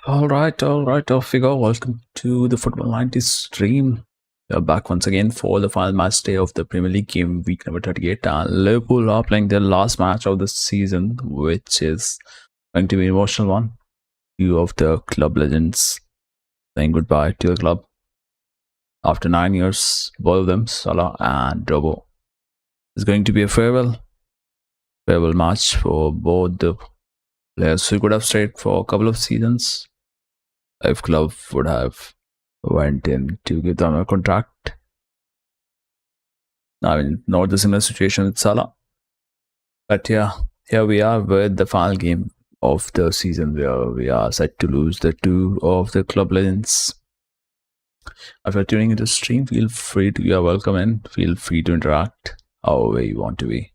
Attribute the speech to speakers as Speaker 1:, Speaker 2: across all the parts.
Speaker 1: All right, off we go. Welcome to the Football 90s stream. We are back once again for the final match day of the Premier League game week number 38. And Liverpool are playing their last match of the season, which is going to be an emotional one. Two of the club legends saying goodbye to the club after 9 years. Both of them, Salah and Robo. It's going to be a farewell match for both the players who could have stayed for a couple of seasons if club would have went in to give them a contract. I mean, not the similar situation with Salah. But yeah, here we are with the final game of the season where we are set to lose the two of the club legends. If you're tuning into the stream, feel free to, you're welcome in. Feel free to interact however you want to be.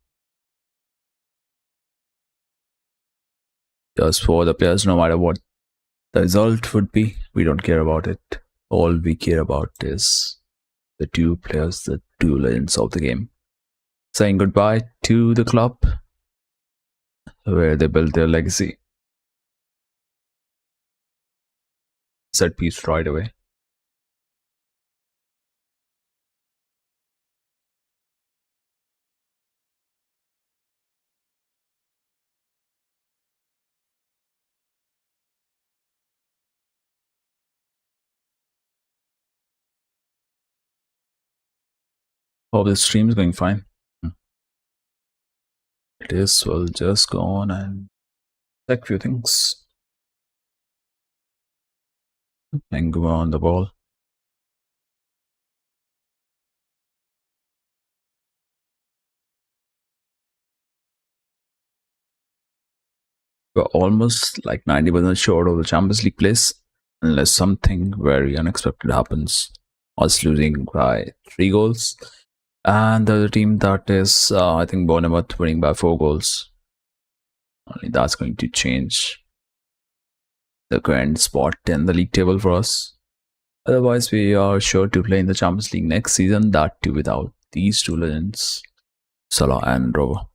Speaker 1: Just for the players, no matter what the result would be, we don't care about it. All we care about is the two players, the two legends of the game, saying goodbye to the club where they built their legacy. Set piece right away. Hope the stream is going fine. It is. We'll just go on and check a few things. And go on the ball. We're almost like 90% short of the Champions League place, unless something very unexpected happens. Us losing by 3 goals. And the other team that is, I think, Bournemouth winning by 4 goals. Only that's going to change the current spot in the league table for us. Otherwise, we are sure to play in the Champions League next season, that too without these two legends, Salah and Robo.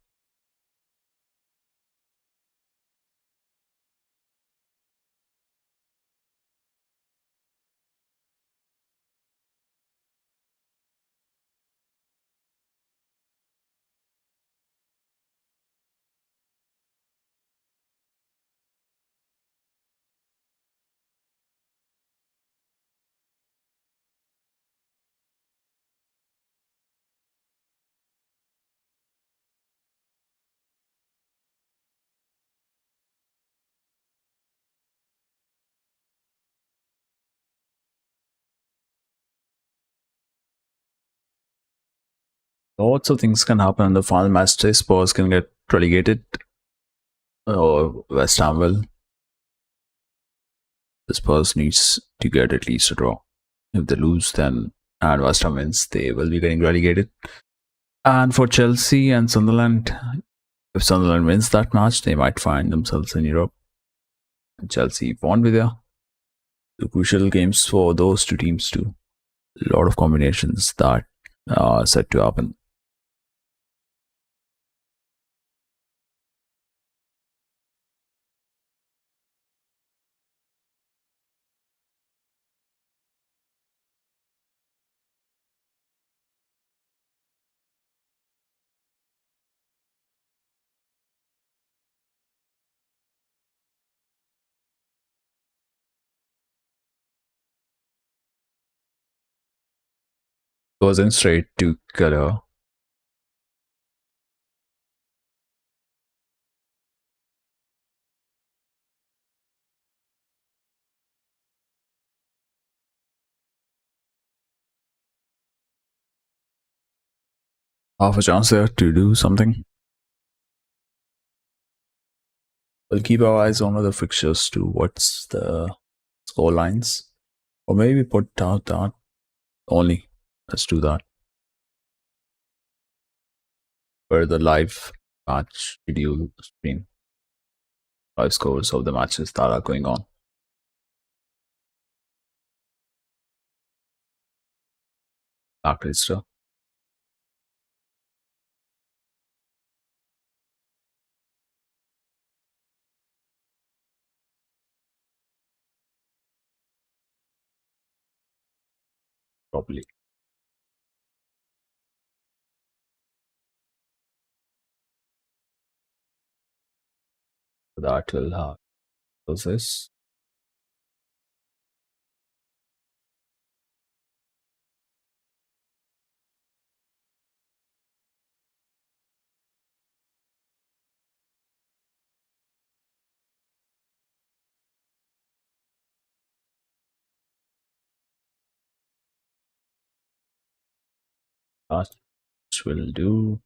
Speaker 1: Lots of things can happen in the final match day. Spurs can get relegated, or West Ham will. The Spurs needs to get at least a draw. If they lose, then and West Ham wins, they will be getting relegated. And for Chelsea and Sunderland, if Sunderland wins that match, they might find themselves in Europe. And Chelsea won't be there. The crucial games for those two teams too. A lot of combinations that are set to happen. Goes in straight to Color. Half a chance there to do something. We'll keep our eyes on other fixtures to what's the score lines. Or maybe put out that only. Let's do that. For the live match video stream. Live scores of the matches that are going on. Back register. properly. That will have process. That will do.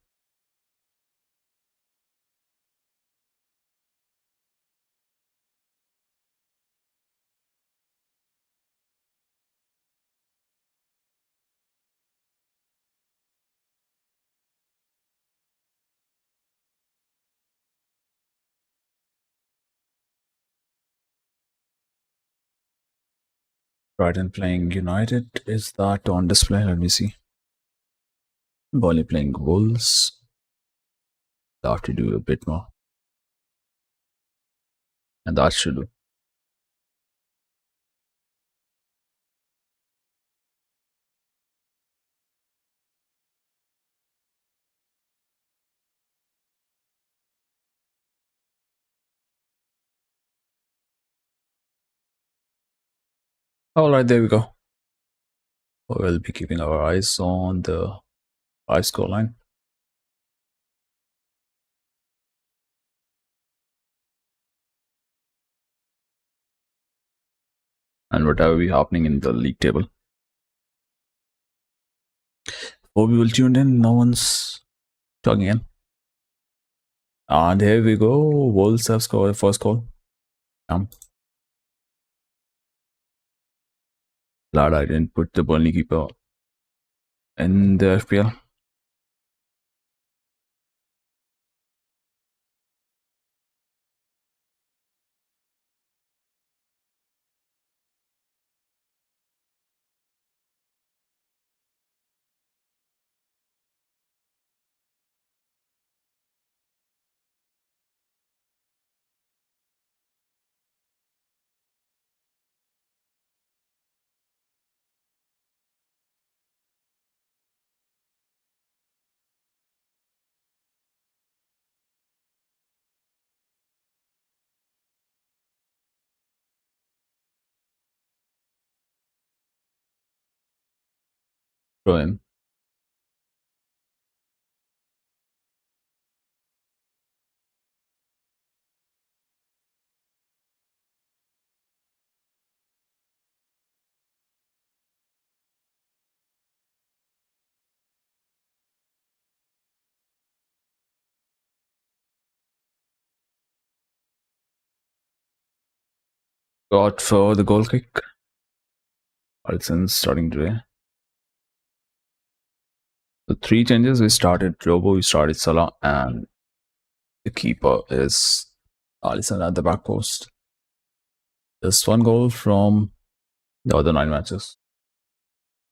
Speaker 1: Brighton playing United. Is that on display? Let me see. Burnley playing Wolves. That to do a bit more. And that should do. Alright, there we go. We'll be keeping our eyes on the high score line. And whatever be happening in the league table. Before we will tune in, no one's talking in. And here we go. Wolves have scored the first goal. Glad I didn't put the Burnley keeper in the FPL. Throw in. Got for the goal kick. Robertson's starting today. The three changes, we started Robo, we started Salah, and the keeper is Alisson at the back post. Just one goal from the other 9 matches,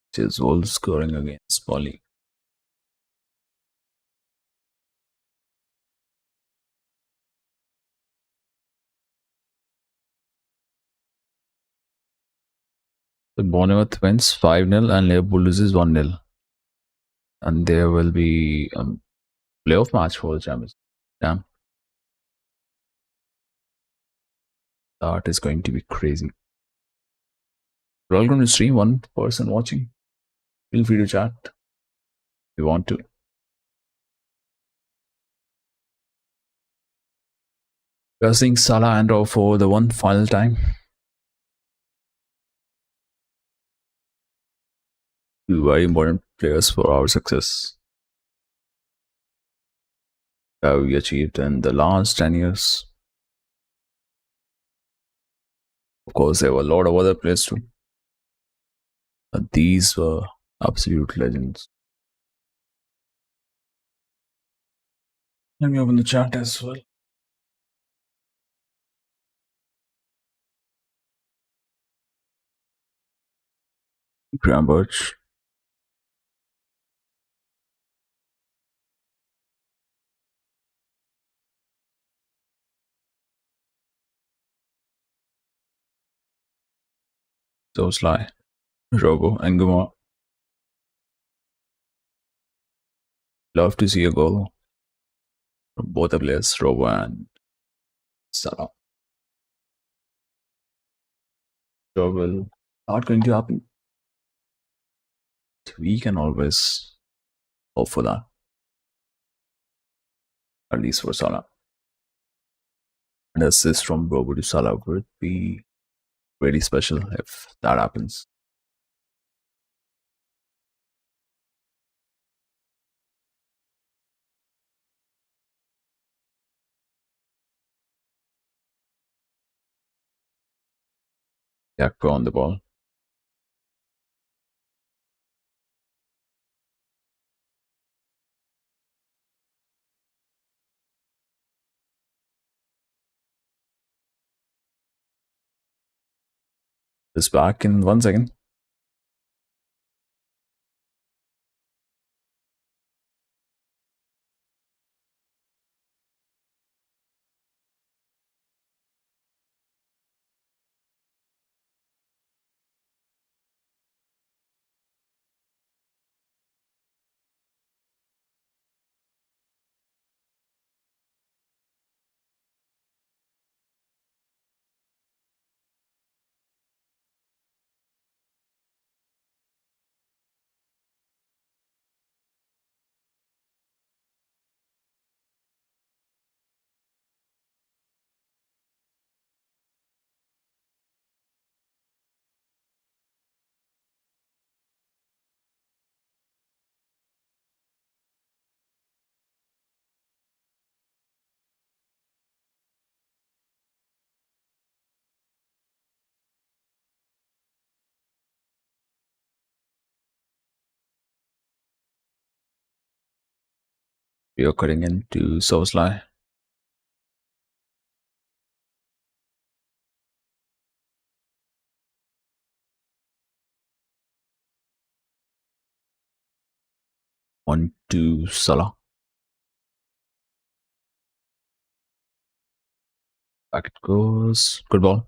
Speaker 1: which is Wolves scoring against Burnley. The Bournemouth wins 5-0 and Liverpool loses 1-0. And there will be a playoff match for the Champions. Damn. That is going to be crazy. We're all going to stream, one person watching. Feel free to chat if you want to. We are seeing Salah and Rowe for the one final time. Two very important players for our success that we achieved in the last 10 years. Of course, there were a lot of other players too. But these were absolute legends. Let me open the chat as well. Graham Birch. So Sly. Robo and Guma. Love to see a goal from both the players, Robo and Salah. Sure will not going to happen. We can always hope for that, at least for Salah. An assist from Robo to Salah would be really special if that happens. Gakpo on the ball. Is back in 1 second. We are cutting into Soslai. On to Salah. Back it goes. Good ball.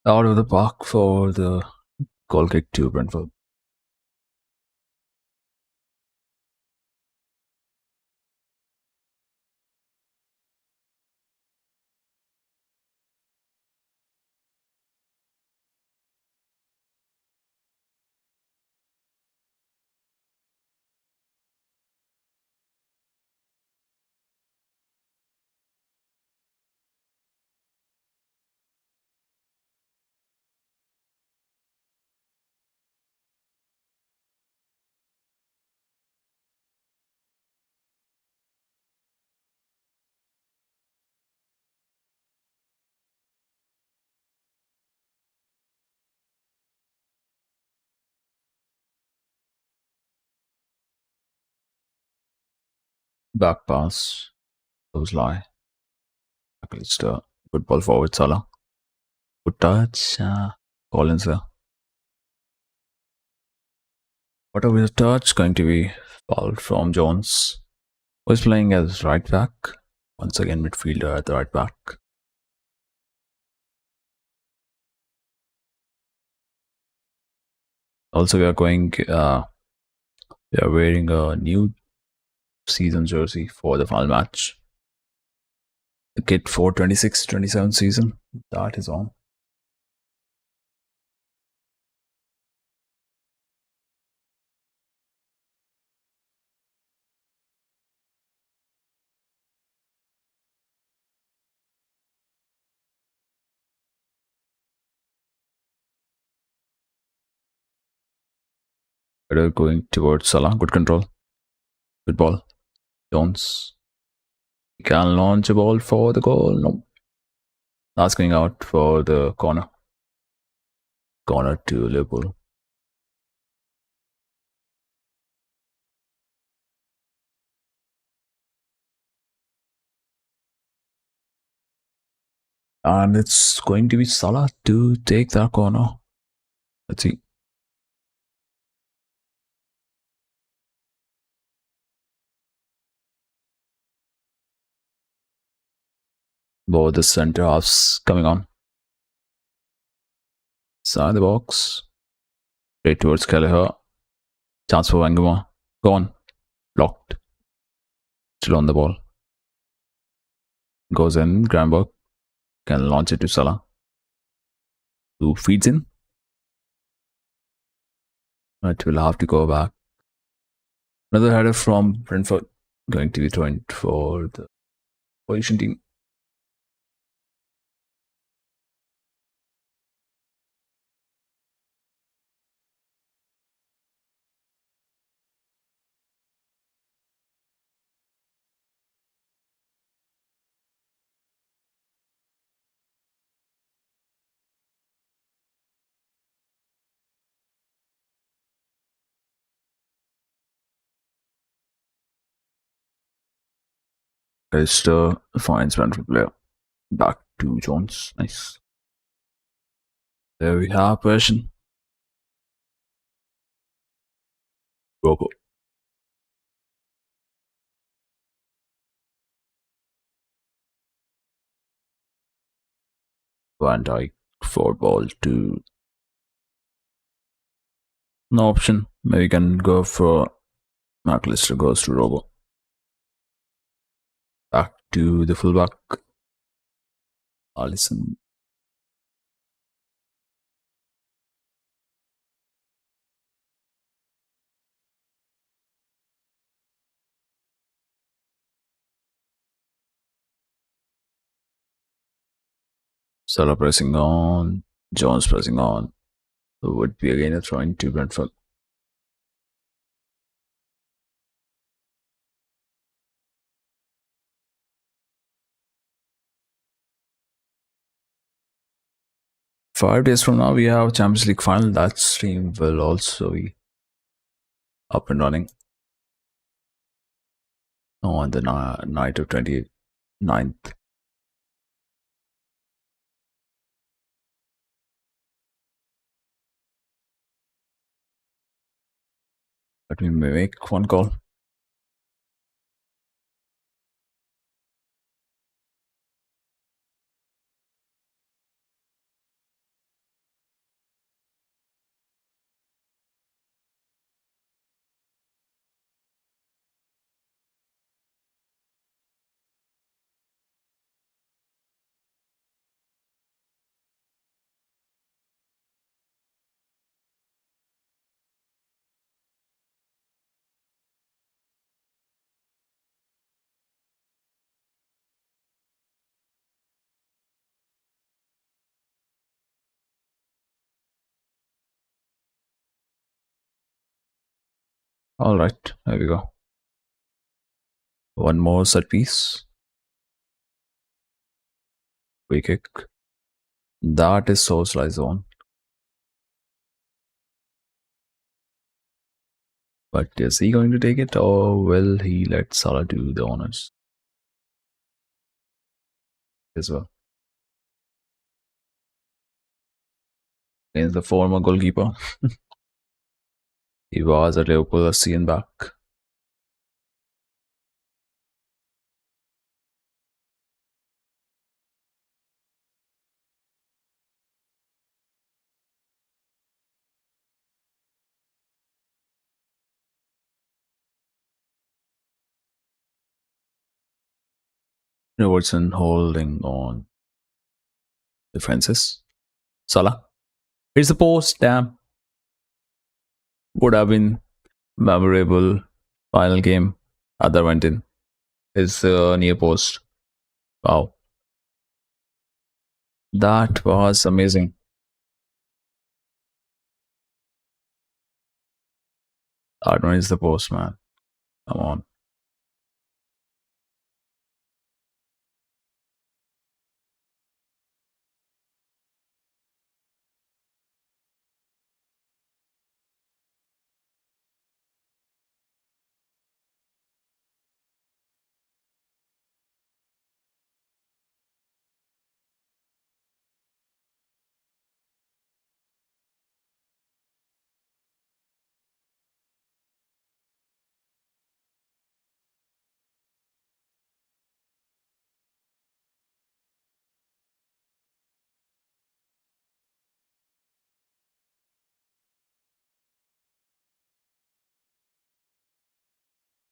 Speaker 1: Out of the park for the goal kick to Brentford. Back pass. Soslai. It's the good ball forward Salah. Good touch. Collins there. What a touch going to be fouled from Jones, who is playing as right back. Once again, midfielder at the right back. Also, we are wearing a new season jersey for the final match. The kit for 26-27 season. That is on. Better going towards Salah. Good control. Good ball. Jones. He can launch a ball for the goal. No. That's going out for the corner. Corner to Liverpool. And it's going to be Salah to take that corner. Let's see. Both the center halves coming on. Side the box. Straight towards Kelleher. Chance for Wangama. Gone. Blocked. Still on the ball. Goes in. Granberg can launch it to Salah, who feeds in. But will have to go back. Another header from Brentford going to be thrown for the opposition team. Leicester finds Brentford player. Back to Jones. Nice. There we have version. Robo. Van Dijk forward ball to no option. Maybe we can go for McAllister goes to Robo. Back to the fullback. Allison. Salah pressing on. Jones pressing on. So would be again a throwing to Brentford. "5 days from now, we have Champions League final. That stream will also be up and running on the night of 29th. Let me make one call. All right, there we go. One more set piece. Free kick. That is so slice zone. But is he going to take it, or will he let Salah do the honors as well? Against the former goalkeeper. He was at Liverpool a season back. Robertson holding on defenses. Salah. Here's the post. Damn. Would have been memorable final game. Other went in. His near post. Wow. That was amazing. That one is the post, man. Come on.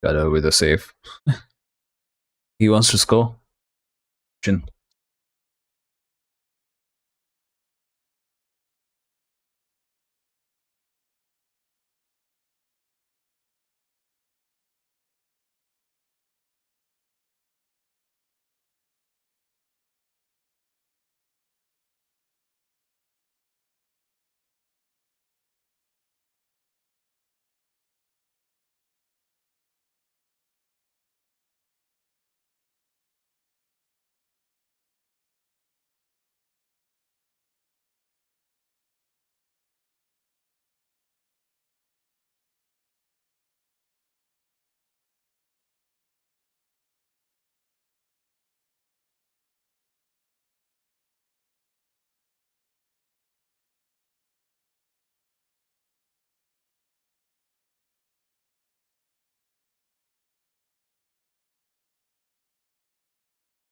Speaker 1: Got with a save. He wants to score. Chin.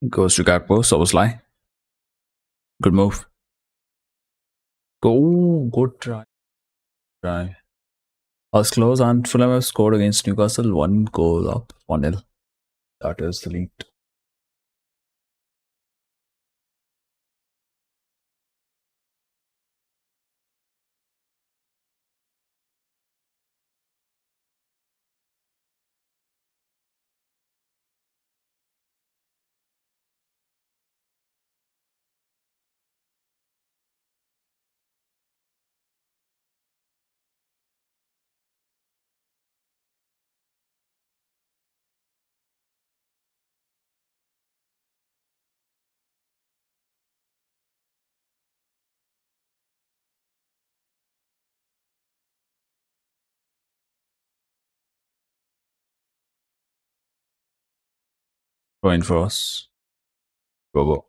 Speaker 1: Goes to Gakpo. Soboslai. Good move. Go. Good try. Try. Was close and Fulham have scored against Newcastle. One goal up. 1-0. That is the lead. Point for us. Robo.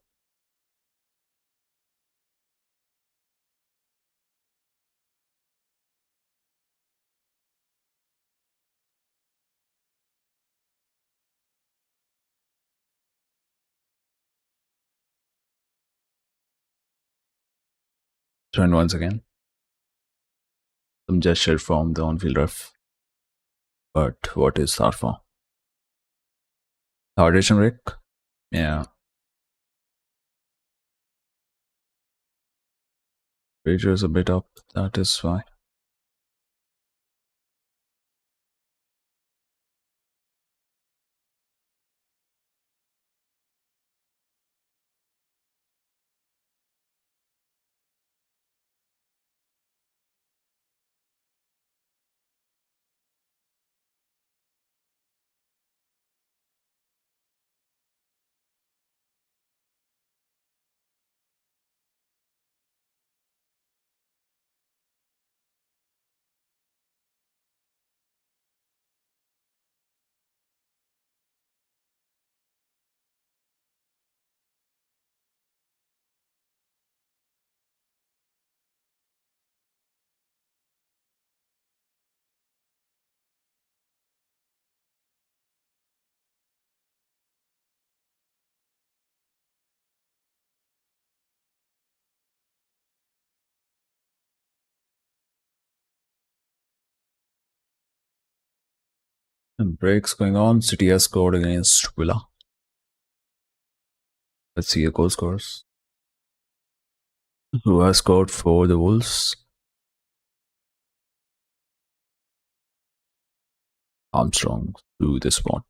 Speaker 1: Turn once again. Some gesture from the on-field ref. But what is that for? Hydration break? Yeah. Wager is a bit up. That is why. And breaks going on. City has scored against Villa. Let's see the goal scores. Who has scored for the Wolves? Armstrong to the spot.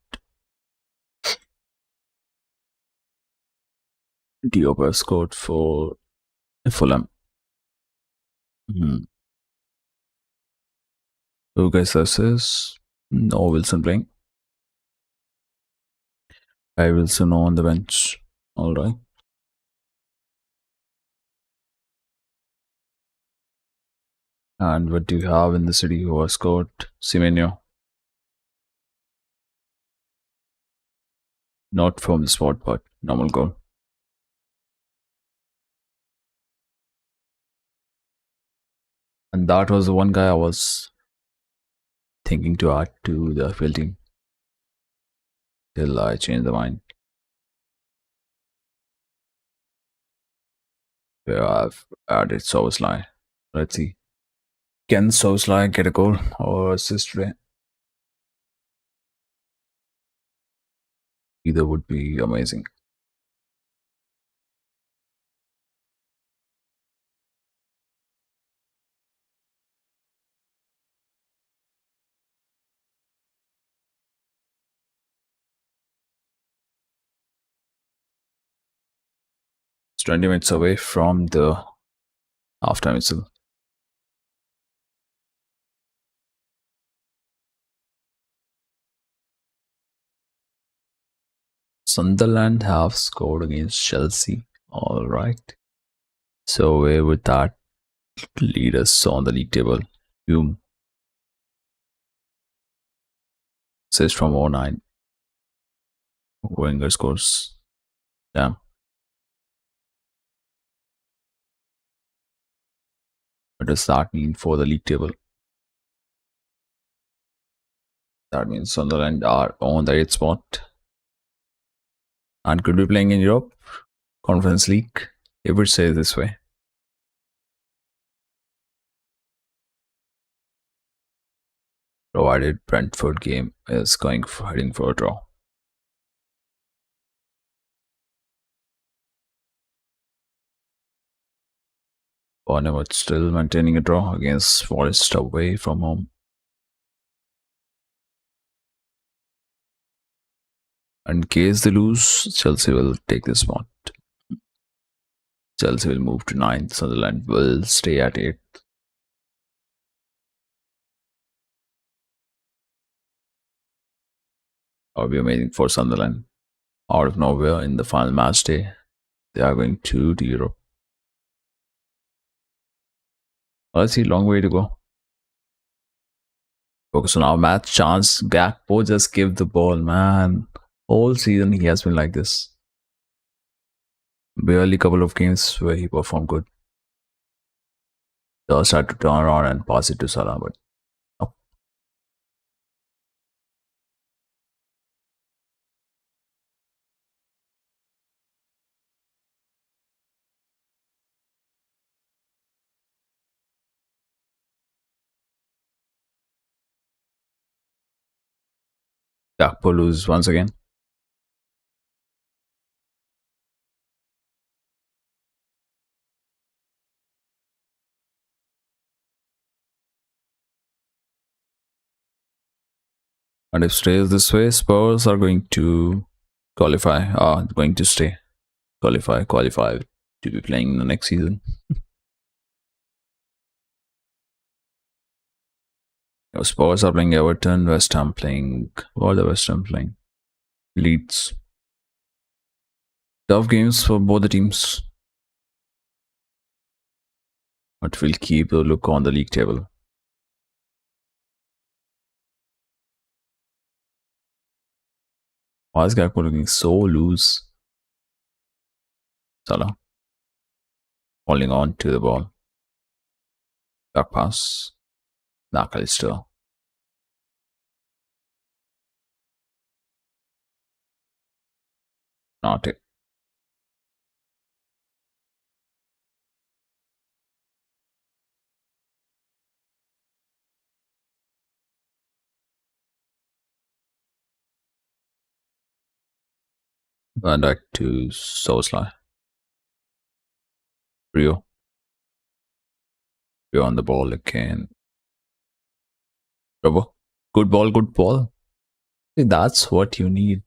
Speaker 1: Diop has scored for Fulham. Who guys this is? No Wilson playing. Wilson on the bench. Alright. And what do you have in the City who has scored? Semenyo. Not from the spot, but normal goal. And that was the one guy I was thinking to add to the field team. Till I changed the mind. Where I've added Soboslai. Let's see. Can Soboslai get a goal or assist today? Either would be amazing. It's 20 minutes away from the halftime whistle. Sunderland have scored against Chelsea. All right. So where would that lead us on the league table? Hume says from 09. Wenger scores. Damn. What does that mean for the league table? That means Sunderland are on the 8th spot and could be playing in Europe Conference League, if it says this way. Provided Brentford game is heading for a draw. Bournemouth still maintaining a draw against Forest away from home. In case they lose, Chelsea will take this spot. Chelsea will move to 9th. Sunderland will stay at 8th. That would be amazing for Sunderland. Out of nowhere in the final match day, they are going to Europe. Let's see, long way to go. Focus on our match chance. Gakpo just give the ball, man. All season he has been like this. Barely couple of games where he performed good. Just had to turn around and pass it to Salah, but no. Gakpo lose once again. And if stays this way, Spurs are going to qualify. Going to stay. Qualify to be playing the next season. Spurs are playing Everton, West Ham playing. What are the West Ham playing? Leeds. Tough games for both the teams. But we'll keep a look on the league table. Why is Gakpo looking so loose? Salah holding on to the ball. Back pass. McAllister. Not it. Van Dijk to Soslai. Rio. Rio on the ball again. Robo. Good ball, good ball. See, that's what you need.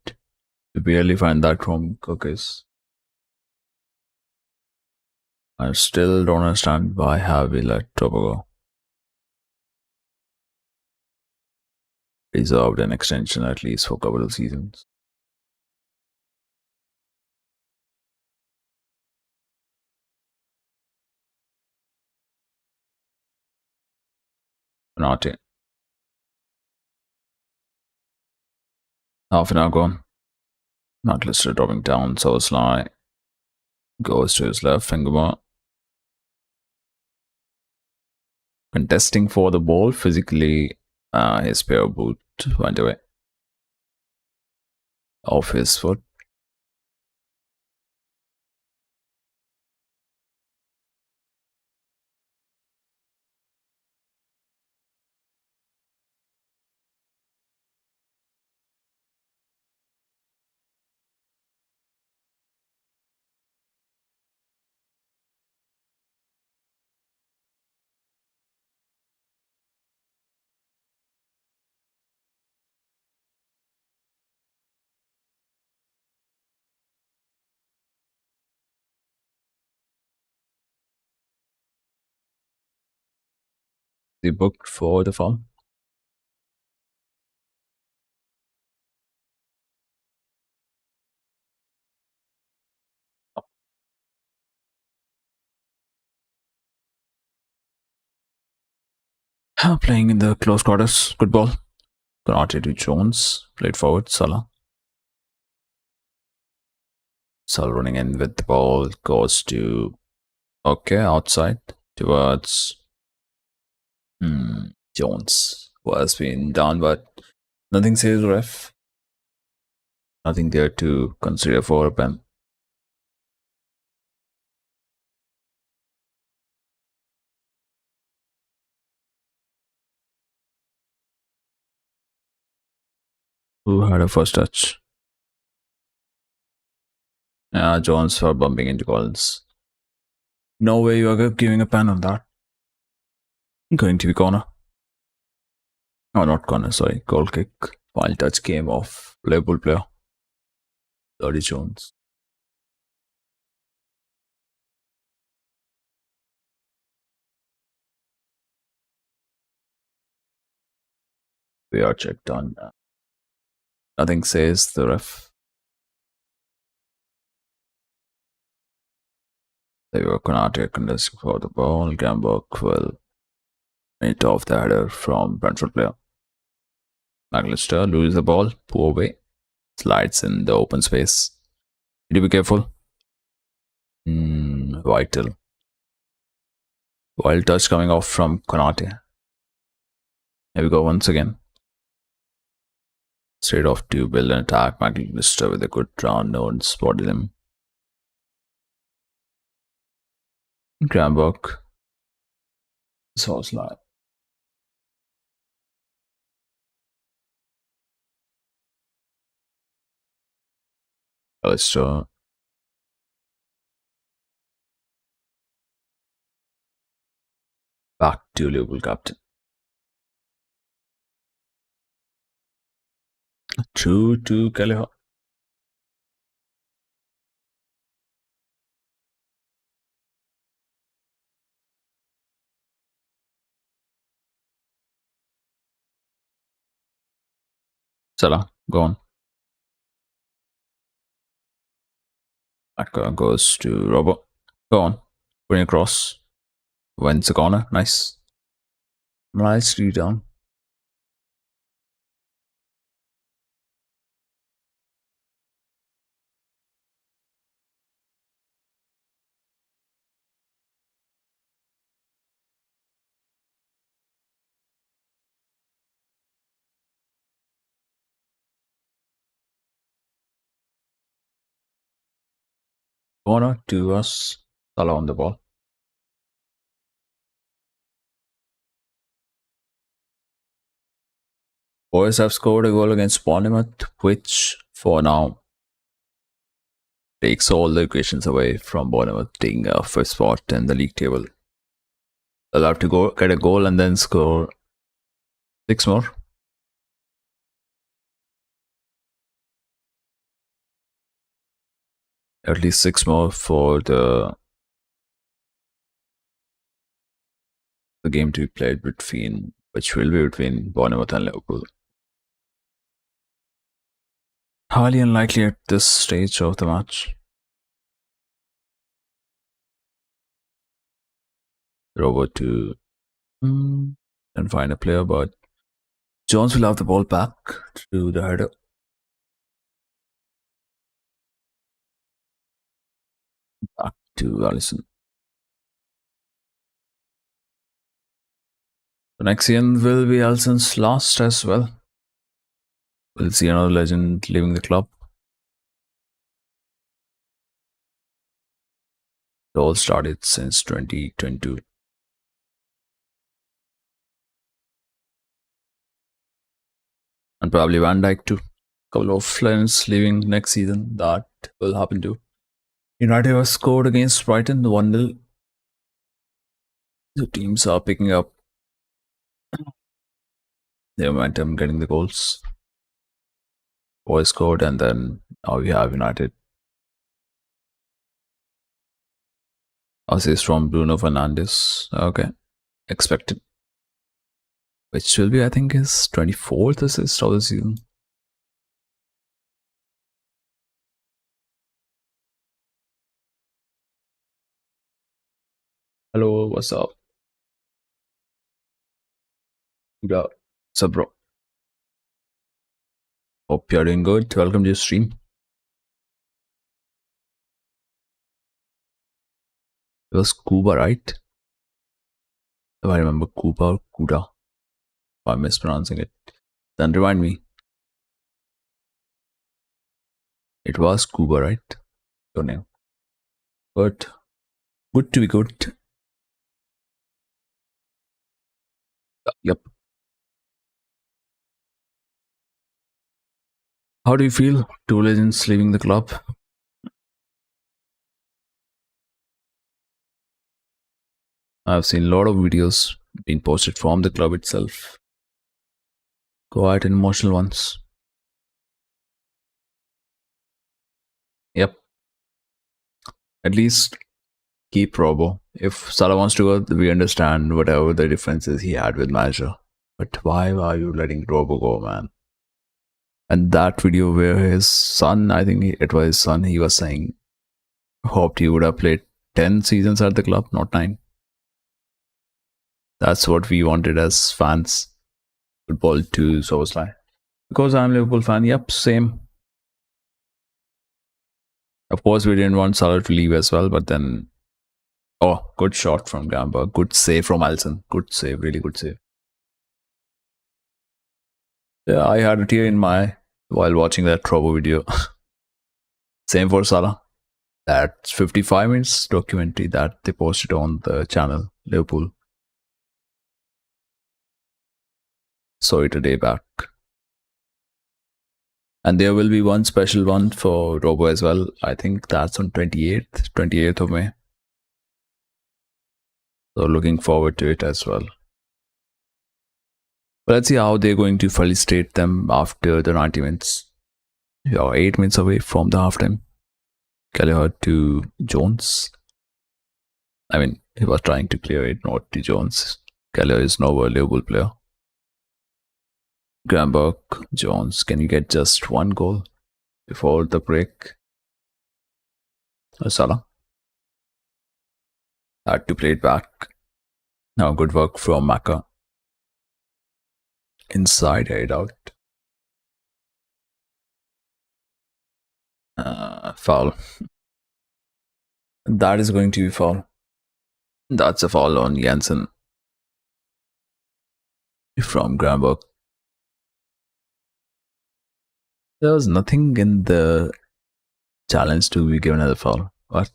Speaker 1: You barely find that from Cookies. I still don't understand why have we let Tobago. Deserved an extension at least for a couple of seasons. Not it. Half an hour gone. McAllister dropping down, Soslai goes to his left, Fingermore. Contesting for the ball, physically his pair boot went away. Off his foot. The booked for the farm. Playing in the close quarters. Good ball. Konate to Jones. Played forward. Salah. Salah running in with the ball. Goes to. Okay, outside. Towards. Jones. Who has been down, but nothing says ref. Nothing there to consider for a pen. Who had a first touch? Jones for bumping into Collins. No way you are giving a pen on that. Going to be corner. No, not corner, sorry. Goal kick. Wild touch came off Liverpool player. Lodi Jones. We are checked on. Nothing says the ref. They were Konate contesting for the ball. Gamberg will meet off the header from Brentford player. McAllister loses the ball. Poor way. Slides in the open space. Need to be careful. Vital. Wild touch coming off from Konate. Here we go once again. Straight off to build an attack. McAllister with a good round. No one spotted him. Gamberg. Source line. McAllister. Back to Liverpool captain. True to Kelleher. Salah, go on. That goes to Robert. Go on. Bring across. Wins the corner. Nice. Nice read down. Corner to us. Salah on the ball. Boys have scored a goal against Bournemouth, which for now takes all the equations away from Bournemouth taking a first spot in the league table. They'll have to go get a goal and then score 6 more. At least 6 more for the game to be played between, which will be between Bournemouth and Liverpool. Highly unlikely at this stage of the match. Robert to and find a player, but Jones will have the ball back to the header. Back to Allison. The next season will be Allison's last as well. We'll see another legend leaving the club. It all started since 2022. And probably Van Dijk too. Couple of legends leaving next season. That will happen too. United have scored against Brighton 1-0. The teams are picking up their momentum, getting the goals. Boys scored, and then now we have United. Assist from Bruno Fernandes. Okay. Expected. which will be, I think, his 24th assist of the season. Hello, what's up? Yeah. What's up, bro? Hope you're doing good. Welcome to your stream. It was Kuba, right? If I remember Kuba or Kuda. If I'm mispronouncing it, then remind me. It was Kuba, right? Your name. But good to be good. Yep. How do you feel? Two legends leaving the club. I've seen a lot of videos being posted from the club itself. Quite emotional ones. Yep. At least keep Robo. If Salah wants to go, we understand whatever the differences he had with manager. But why are you letting Robo go, man? And that video where his son, I think it was his son, he was saying, hoped he would have played 10 seasons at the club, not 9. That's what we wanted as fans. Football to Soboslai. Because I'm a Liverpool fan, yep, same. Of course, we didn't want Salah to leave as well, but then, oh, good shot from Gamba. Good save from Alisson. Good save, really good save. Yeah, I had a tear in my eye while watching that Trovo video. Same for Salah. That's 55 minutes documentary that they posted on the channel, Liverpool. Saw it a day back. And there will be one special one for Robo as well. I think that's on 28th of May. So looking forward to it as well. But let's see how they're going to felicitate them after the 90 minutes. We are 8 minutes away from the halftime. Kelleher to Jones. I mean, he was trying to clear it, not to Jones. Kelleher is now a Liverpool player. Gramberg, Jones, can you get just one goal before the break? Salah had to play it back. Now good work from Maka. Inside, head out. Foul. That is going to be foul. That's a foul on Janssen from Gramberg. There was nothing in the challenge to be given as a foul. What?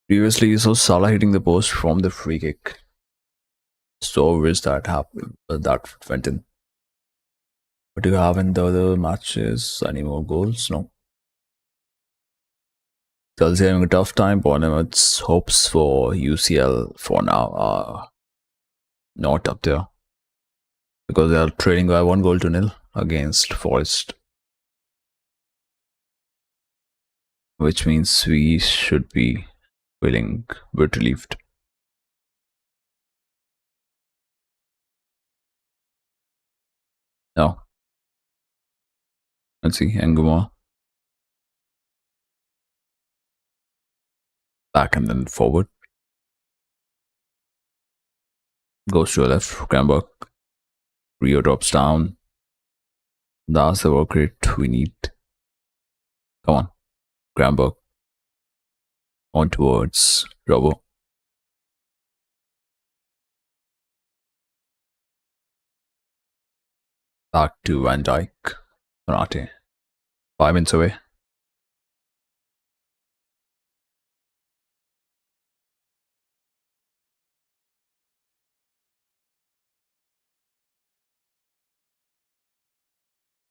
Speaker 1: Previously, you saw Salah hitting the post from the free kick. So wish that happened. That went in. But do you have in the other matches any more goals? No. Chelsea having a tough time. Bournemouth's hopes for UCL for now are not up there. Because they are trailing by 1-0 against Forest. Which means we should be feeling a bit relieved. No. Let's see, Nguma. Back and then forward. Goes to your left, Gramberg. Rio drops down. That's the work rate we need. Come on, Gramberg. On towards Robo. Back to Van Dijk. Konate. 5 minutes away.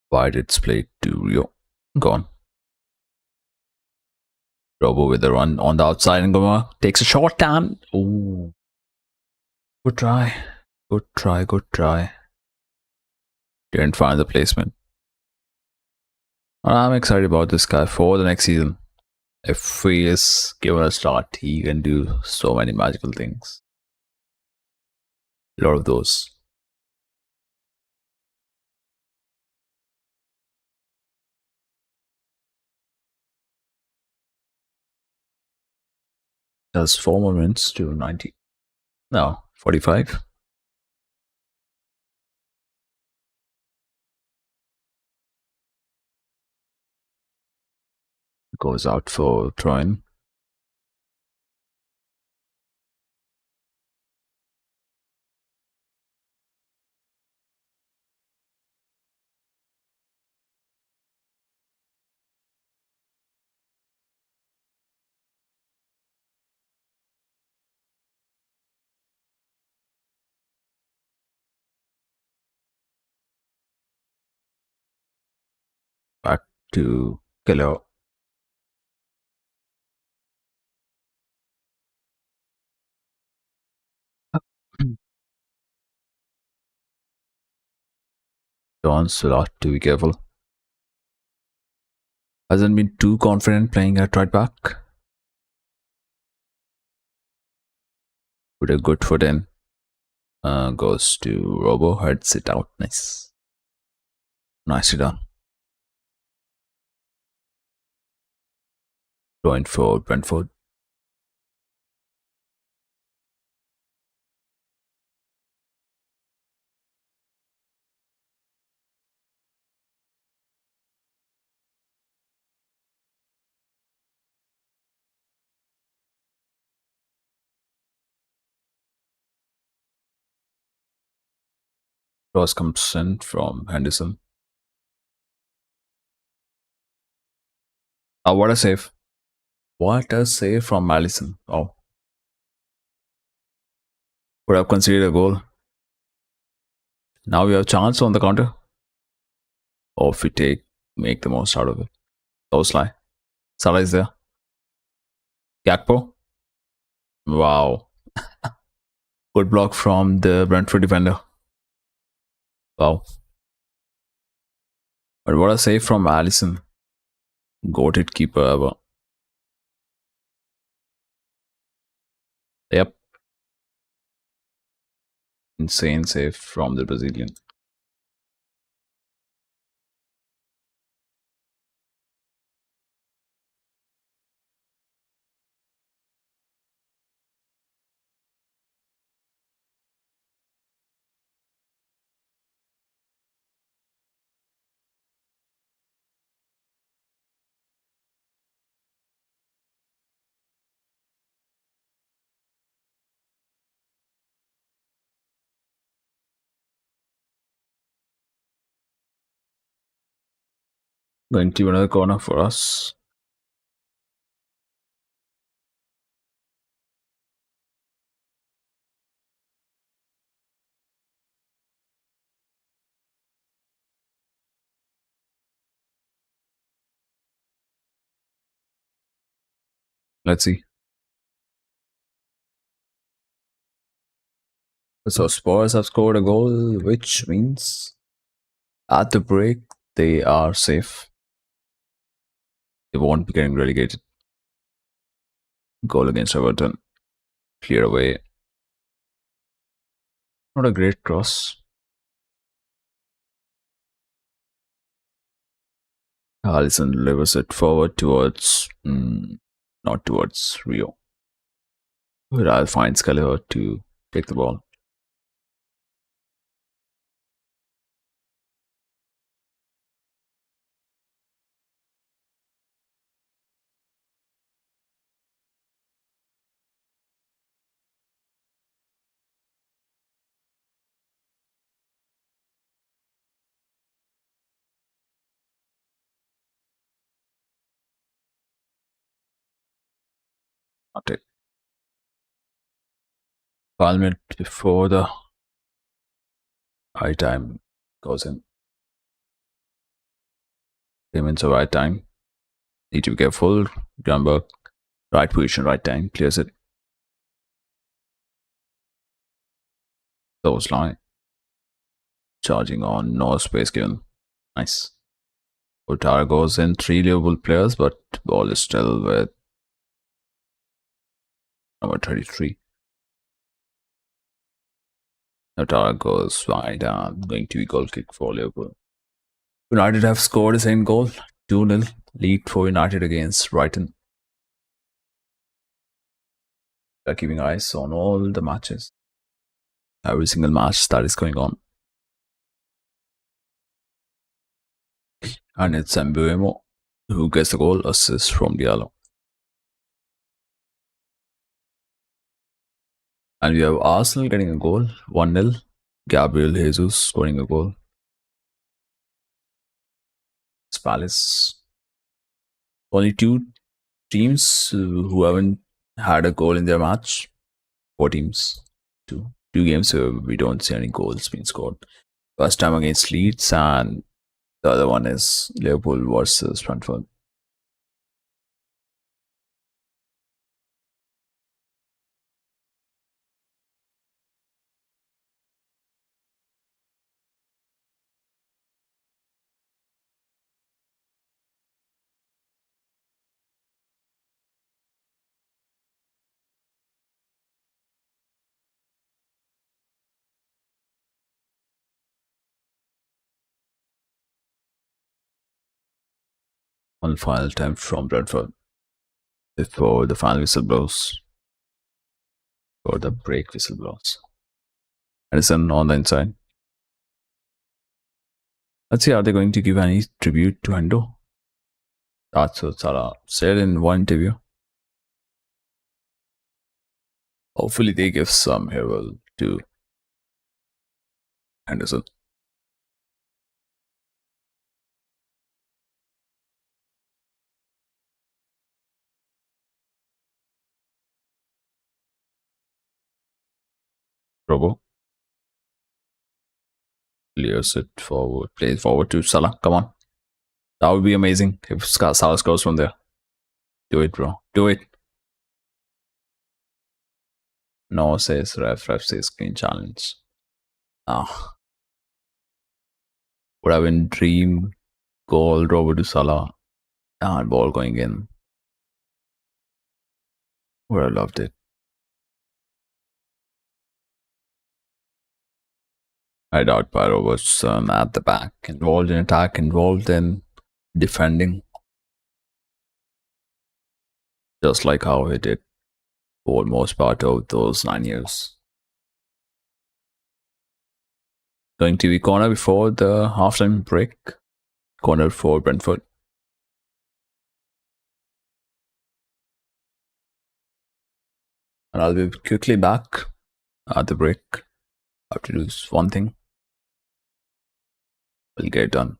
Speaker 1: Wide it's played to Rio. Gone. Robo with the run on the outside and Goma takes a short down. Ooh. Good try. Good try. Good try. Didn't find the placement. I'm excited about this guy for the next season. If he is given a start, he can do so many magical things. A lot of those. Does 4 more minutes to 90? No, 45. Goes out for Troyan. Back to Killer. John's a lot to be careful. Hasn't been too confident playing at right back. Put a good foot in. Goes to Robo, heads it out. Nice. Nicely done. Point for Brentford. Cross comes in from Henderson. Oh, what a save. What a save from Allison. Oh, would have conceded a goal. Now we have a chance on the counter. Or if we make the most out of it. Salah. Salah is there. Gakpo. Wow. Good block from the Brentford defender. Wow. But what a save from Allison. Goated keeper ever. Yep. Insane save from the Brazilian. Going to another corner for us. Let's see. So Spurs have scored a goal, which means at the break they are safe. They won't be getting relegated. Goal against Everton. Clear away. Not a great cross. Allison delivers it forward towards, not towards Rio. But I'll find Scaliger to take the ball. Not it. 5 minutes before the high time goes in. 3 minutes of right time. Need to be careful. Grunberg, right position, right time. Clears it. Those line. Charging on, no space given. Nice. Ouattara goes in, 3 Liverpool players, but ball is still with number 33. Ouattara goes wide and going to be goal kick for Liverpool. United have scored the same goal, 2-0 lead for United against Brighton. They're keeping eyes on all the matches, every single match that is going on. And it's Mbuemo who gets the goal, assist from Diallo. And we have Arsenal getting a goal, 1-0. Gabriel Jesus scoring a goal. It's Palace. Only 2 teams who haven't had a goal in their match. 4 teams. Two games where we don't see any goals being scored. First time against Leeds, and the other one is Liverpool versus Brentford. One final attempt from Brentford before the final whistle blows, or the break whistle blows. Edison on the inside. Let's see, are they going to give any tribute to Hendo? That's what Salah said in one interview. Hopefully they give some farewell to Henderson. Robo clears it forward, plays forward to Salah. Come on. That would be amazing if Salah scores from there. Do it, bro. Do it. No, says ref. Ref says clean challenge. Ah. Would have been dream goal, Robert to Salah. And ball going in. Would have loved it. I doubt by Robertson at the back. Involved in attack, involved in defending. Just like how he did for most part of those 9 years. Going to be corner before the halftime break. Corner for Brentford. And I'll be quickly back at the break. I have to do one thing. We'll get it done.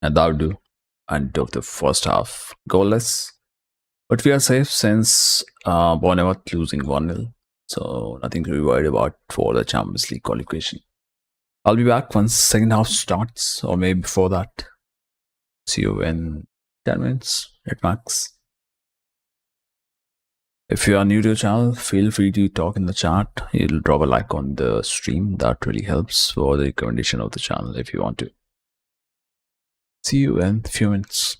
Speaker 1: And that'll do. End of the first half. Goalless. But we are safe since Bournemouth losing 1-0. So nothing to be worried about for the Champions League qualification. I'll be back once second half starts, or maybe before that. See you in 10 minutes at max. If you are new to the channel, feel free to talk in the chat. You'll drop a like on the stream. That really helps for the recommendation of the channel if you want to. See you in a few minutes.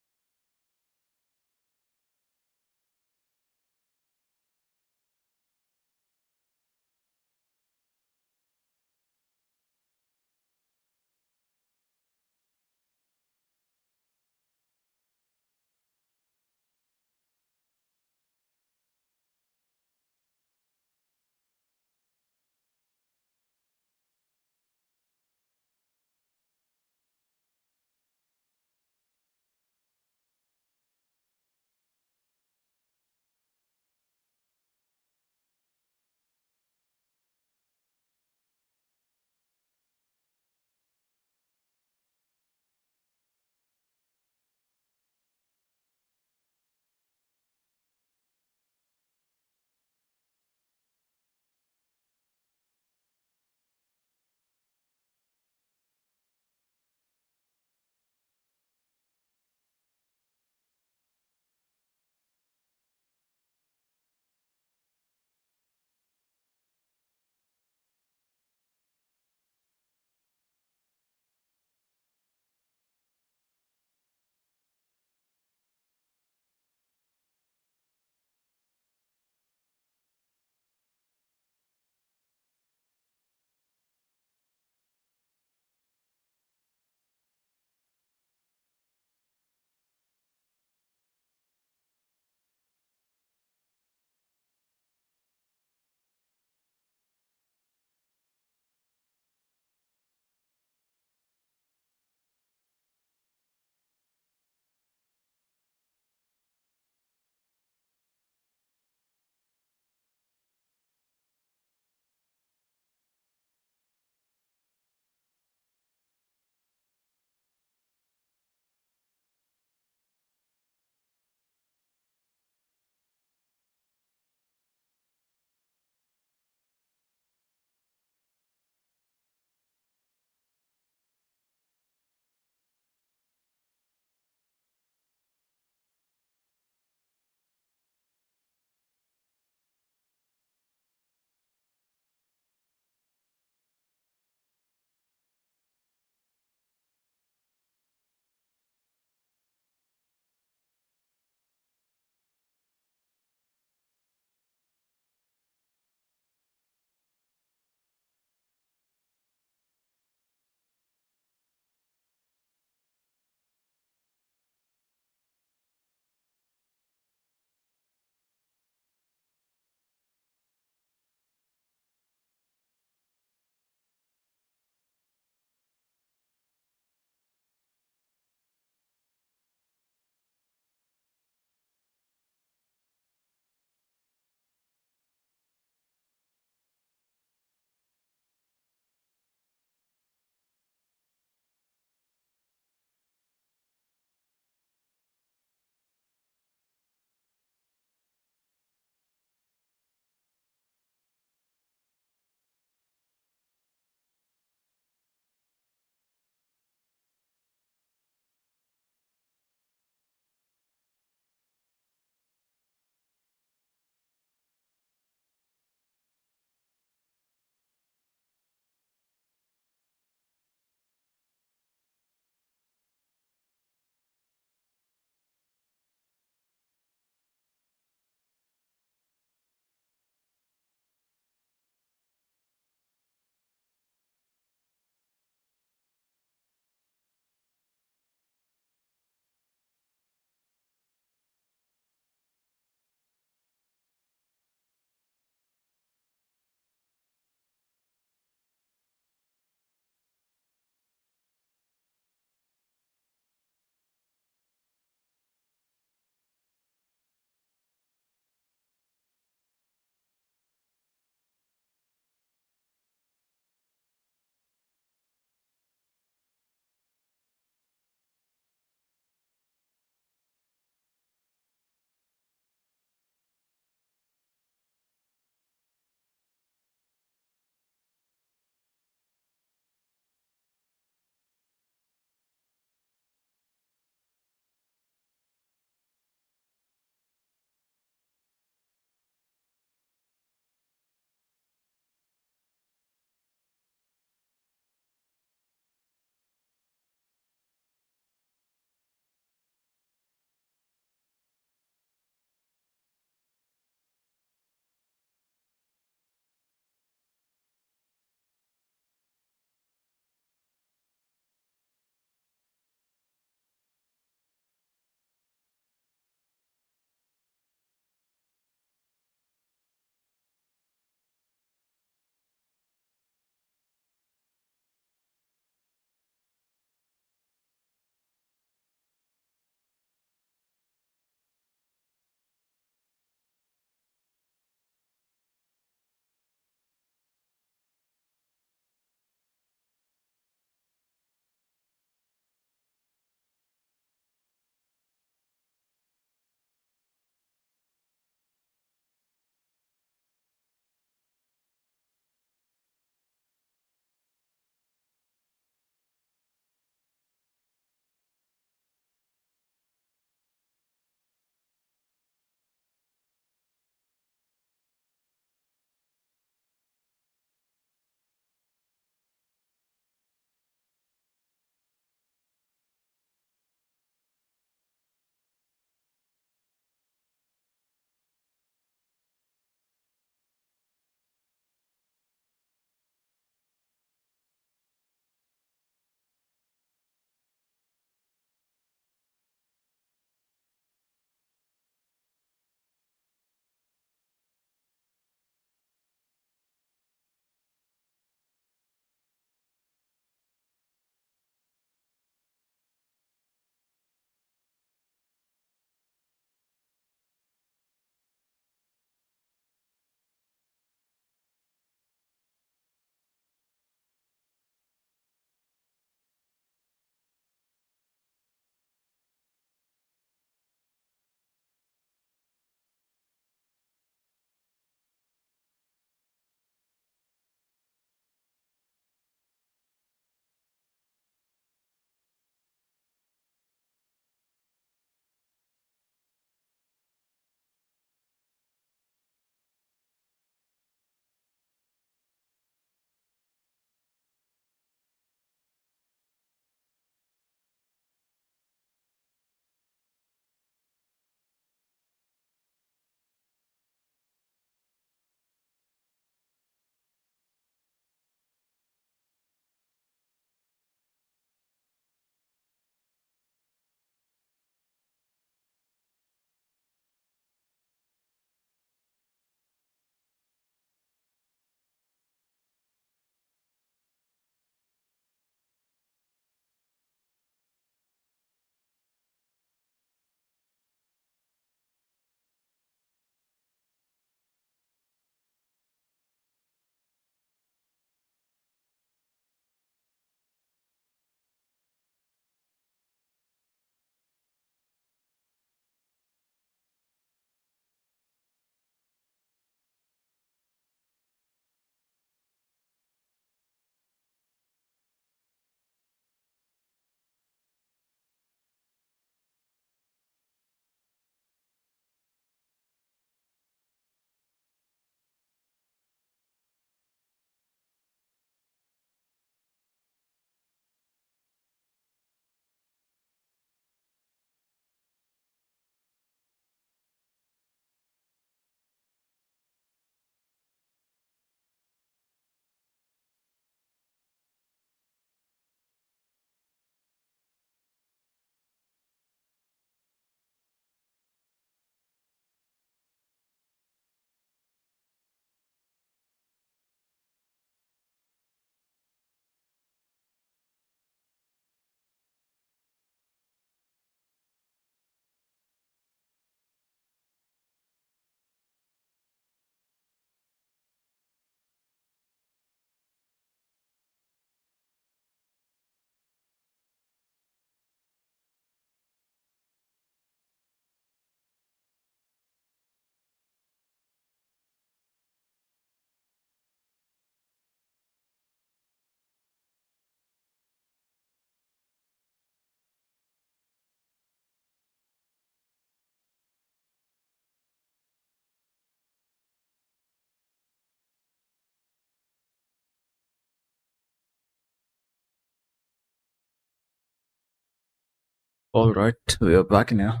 Speaker 1: All right, we are back in here.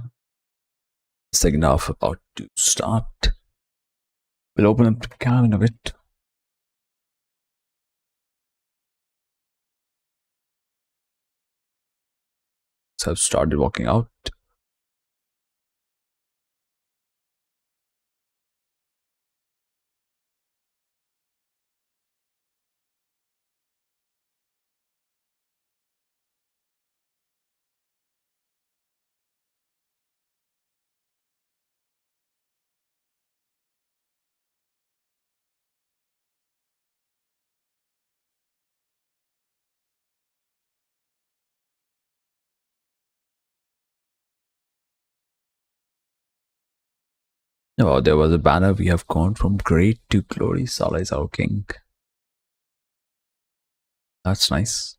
Speaker 1: Second half about to start. We'll open up the cam in a bit. So I've started walking out. Oh, there was a banner. We have gone from great to glory. Salah is our king. That's nice.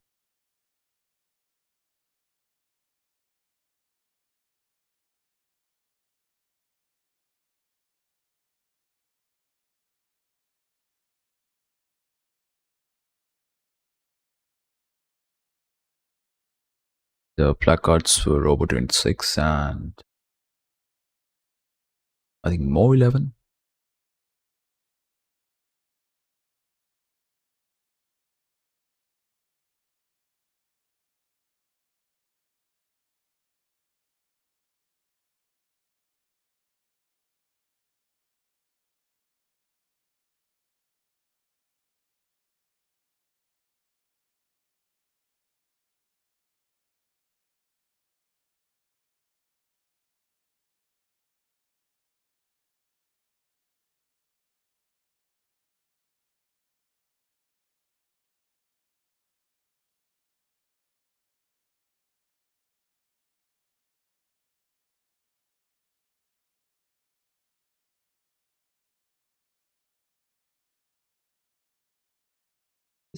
Speaker 1: The placards were Robo26 and I think Mo 11.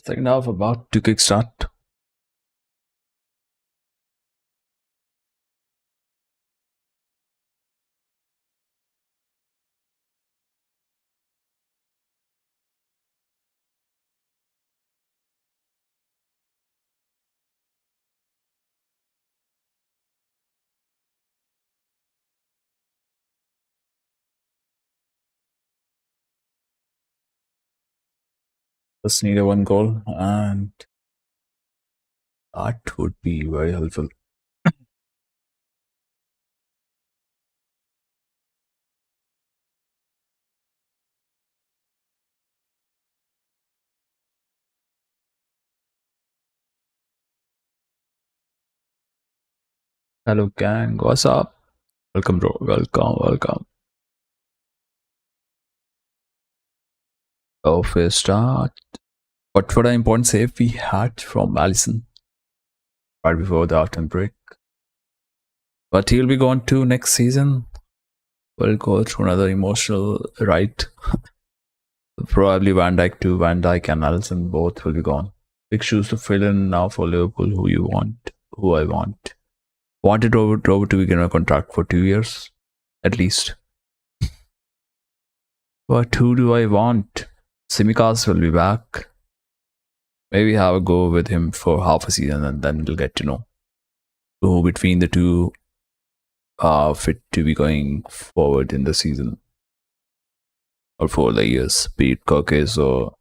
Speaker 1: Second half about to kickstart. Just need a one goal and that would be very helpful. Hello gang, what's up? Welcome bro, welcome. Oh, first start. What an important save we had from Allison right before the autumn break. But he'll be gone too next season. We'll go through another emotional ride. Probably Van Dijk too. Van Dijk and Allison both will be gone. Big shoes to fill in now for Liverpool. Who I want. Wanted Robert to begin a contract for 2 years, at least. But who do I want? Simicas will be back. Maybe have a go with him for half a season and then we'll get to know who between the two are fit to be going forward in the season or for the years, be it Kokes or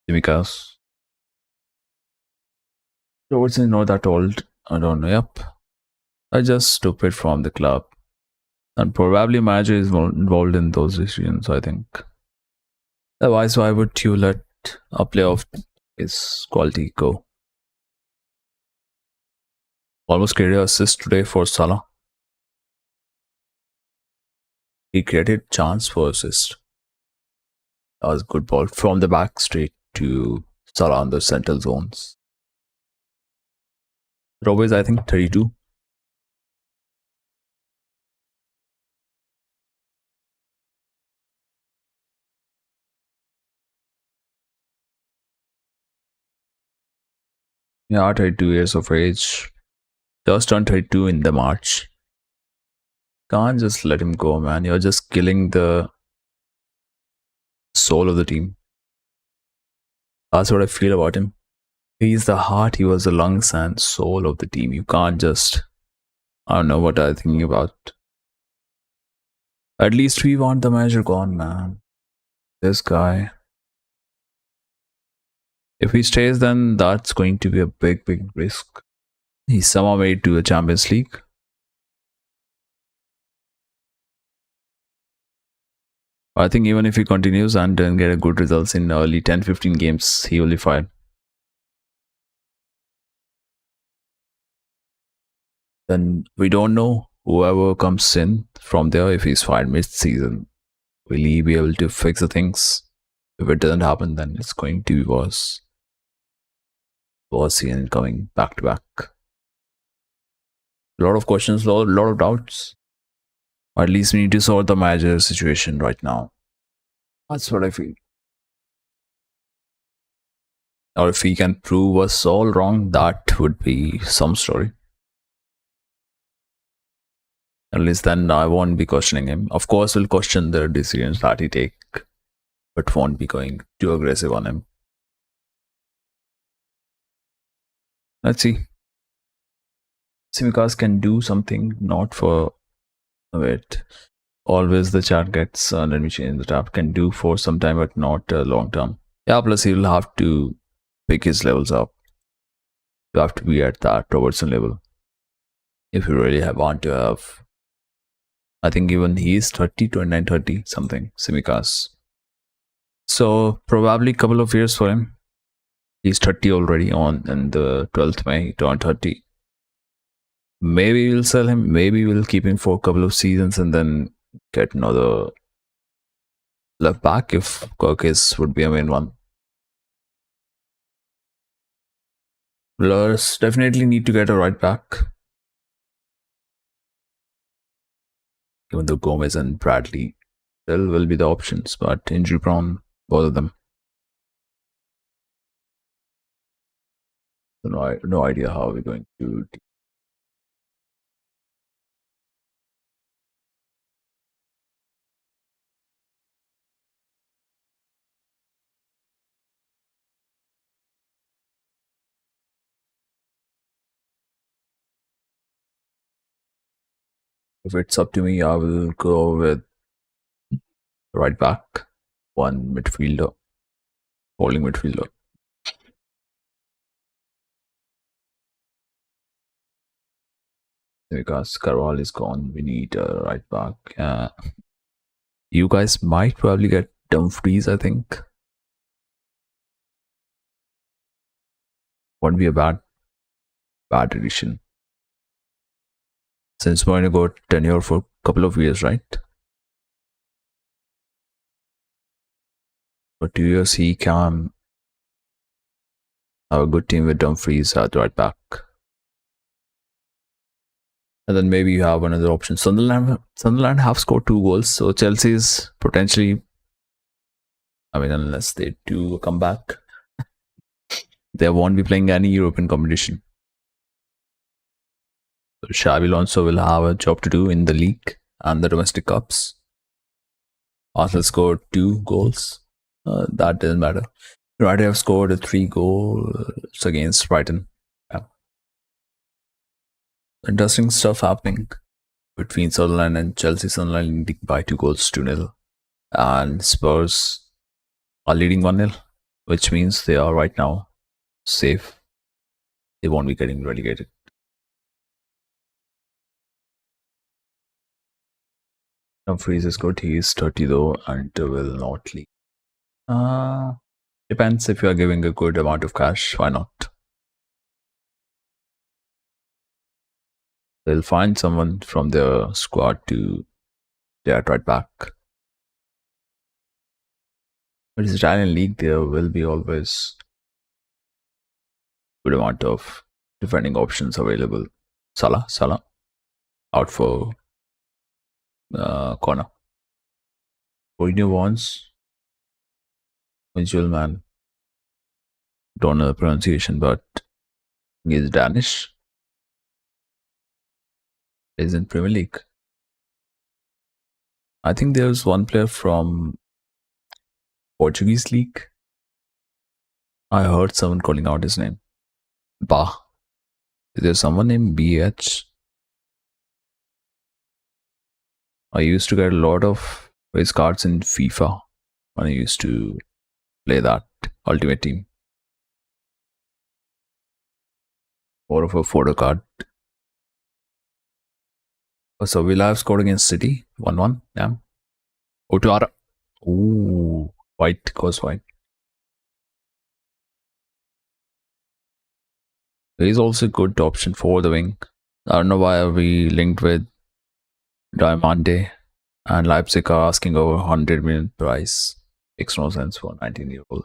Speaker 1: Simicas. Robertson not that old. I don't know. Yep. I just stupid from the club. And probably manager is involved in those decisions, I think. Otherwise, why would you let a player of his quality go? Almost created assist today for Salah. He created chance for assist. That was a good ball from the back straight to Salah on the central zones. Robo is I think 32. Yeah, 32 years of age. Just turned 32 in the March. Can't just let him go, man. You're just killing the soul of the team. That's what I feel about him. He's the heart, he was the lungs and soul of the team. You can't just, I don't know what I'm thinking about. At least we want the manager gone, man. This guy. If he stays, then that's going to be a big, big risk. He's somehow made to the Champions League. I think even if he continues and doesn't get a good results in early 10-15 games, he will be fired. Then we don't know whoever comes in from there if he's fired mid-season. Will he be able to fix the things? If it doesn't happen, then it's going to be worse. Worse season coming back to back. A lot of questions, a lot of doubts. Or at least we need to sort the manager situation right now. That's what I feel. Or if he can prove us all wrong, that would be some story. At least then I won't be questioning him. Of course, we'll question the decisions that he take, but won't be going too aggressive on him. Let's see. Simikas can do something, not for a bit. Always the chat gets, let me change the tab, can do for some time, but not long term. Yeah, plus he'll have to pick his levels up. You have to be at that Robertson level. If you really want to have, I think even he's 30, 29, 30 something, Simikas. So probably a couple of years for him. He's 30 already on in the 12th May, he turned 30. Maybe we'll sell him, maybe we'll keep him for a couple of seasons and then get another left back if Kirkis would be a main one. Blurs definitely need to get a right back. Even though Gomez and Bradley still will be the options, but injury prone, both of them. So no idea how we're going to. If it's up to me, I will go with right back, one midfielder, holding midfielder. Because Carval is gone, we need a right back. You guys might probably get Dumfries, I think. Won't be a bad addition. Since we're going to go tenure for a couple of years, right? For 2 years, he can have a good team with Dumfries at right back. And then maybe you have another option. Sunderland have scored 2 goals, so Chelsea's potentially, I mean, unless they do a comeback, they won't be playing any European competition. So Xabi Alonso will have a job to do in the league and the domestic cups. Arsenal scored 2 goals. That doesn't matter. United have scored 3 goals against Brighton. Yeah. Interesting stuff happening between Sunderland and Chelsea. Sunderland leading by 2 goals to 0. And Spurs are leading 1-0, which means they are right now safe. They won't be getting relegated. Dumfries is good. He is 30 though and will not leave. Depends if you are giving a good amount of cash. Why not? They'll find someone from their squad to get right back. But it's Italian league, there will be always good amount of defending options available. Salah out for corner. Mourinho wants visual man. Don't know the pronunciation, but he's Danish. He's in Premier League. I think there's one player from Portuguese league. I heard someone calling out his name. Bah. Is there someone named BH? I used to get a lot of his cards in FIFA when I used to play that Ultimate Team. More of a photo card. Oh, so Villa have scored against City 1-1. Yeah. Otara. Ooh. White goes white. He's also a good option for the wing. I don't know why we linked with Diamante and Leipzig are asking over 100 million price. Makes no sense for a 19-year-old.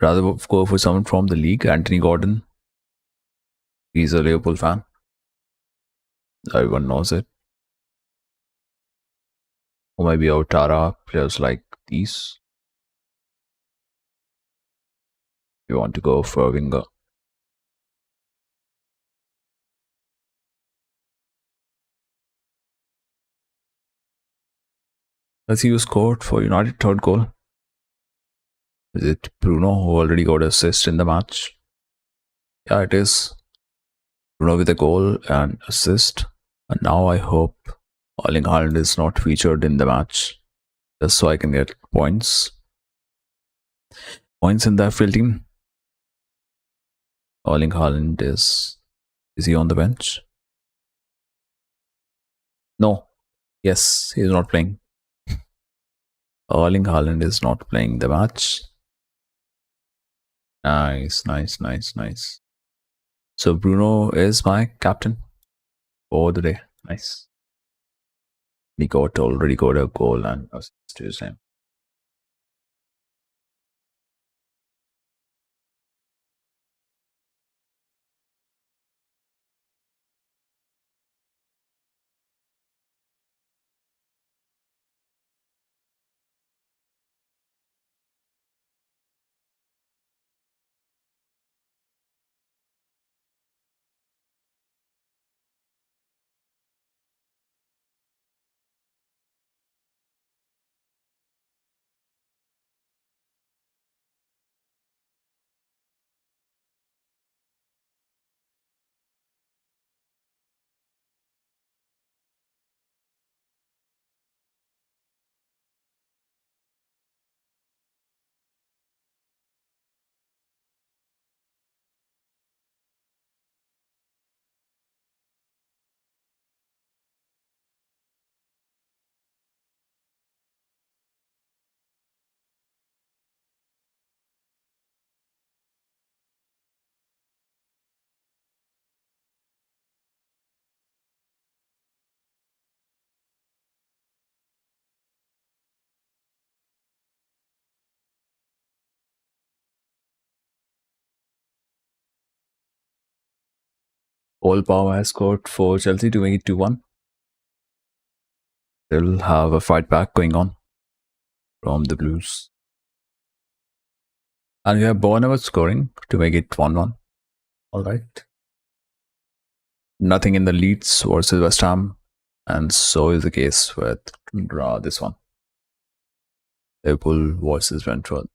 Speaker 1: Rather go for someone from the league, Anthony Gordon. He's a Liverpool fan. Everyone knows it. Or maybe Otara, players like these. You want to go for a winger. Let's see who scored for United third goal. Is it Bruno who already got assist in the match? Yeah, it is. Bruno with a goal and assist. And now I hope Erling Haaland is not featured in the match. Just so I can get points. Points in the Anfield team. Erling Haaland is he on the bench? No. Yes, he's not playing. Erling Haaland is not playing the match. Nice, nice, nice, nice. So Bruno is my captain for the day. Nice. He already got a goal and assist to his name. Paul Pau has scored for Chelsea to make it 2-1. They'll have a fight back going on from the Blues. And we have Bournemouth scoring to make it 1-1. Alright. Nothing in the Leeds versus West Ham. And so is the case with this one. Liverpool versus Brentford.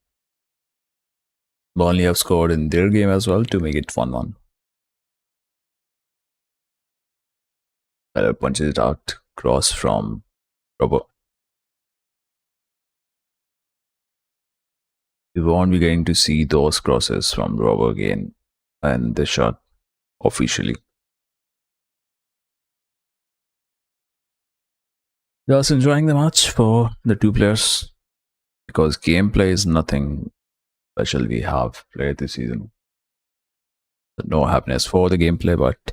Speaker 1: Burnley have scored in their game as well to make it 1-1. Punches it out. Cross from Robert. We won't be getting to see those crosses from Robert again in this shot officially. Just enjoying the match for the two players because gameplay is nothing special we have played this season. No happiness for the gameplay, but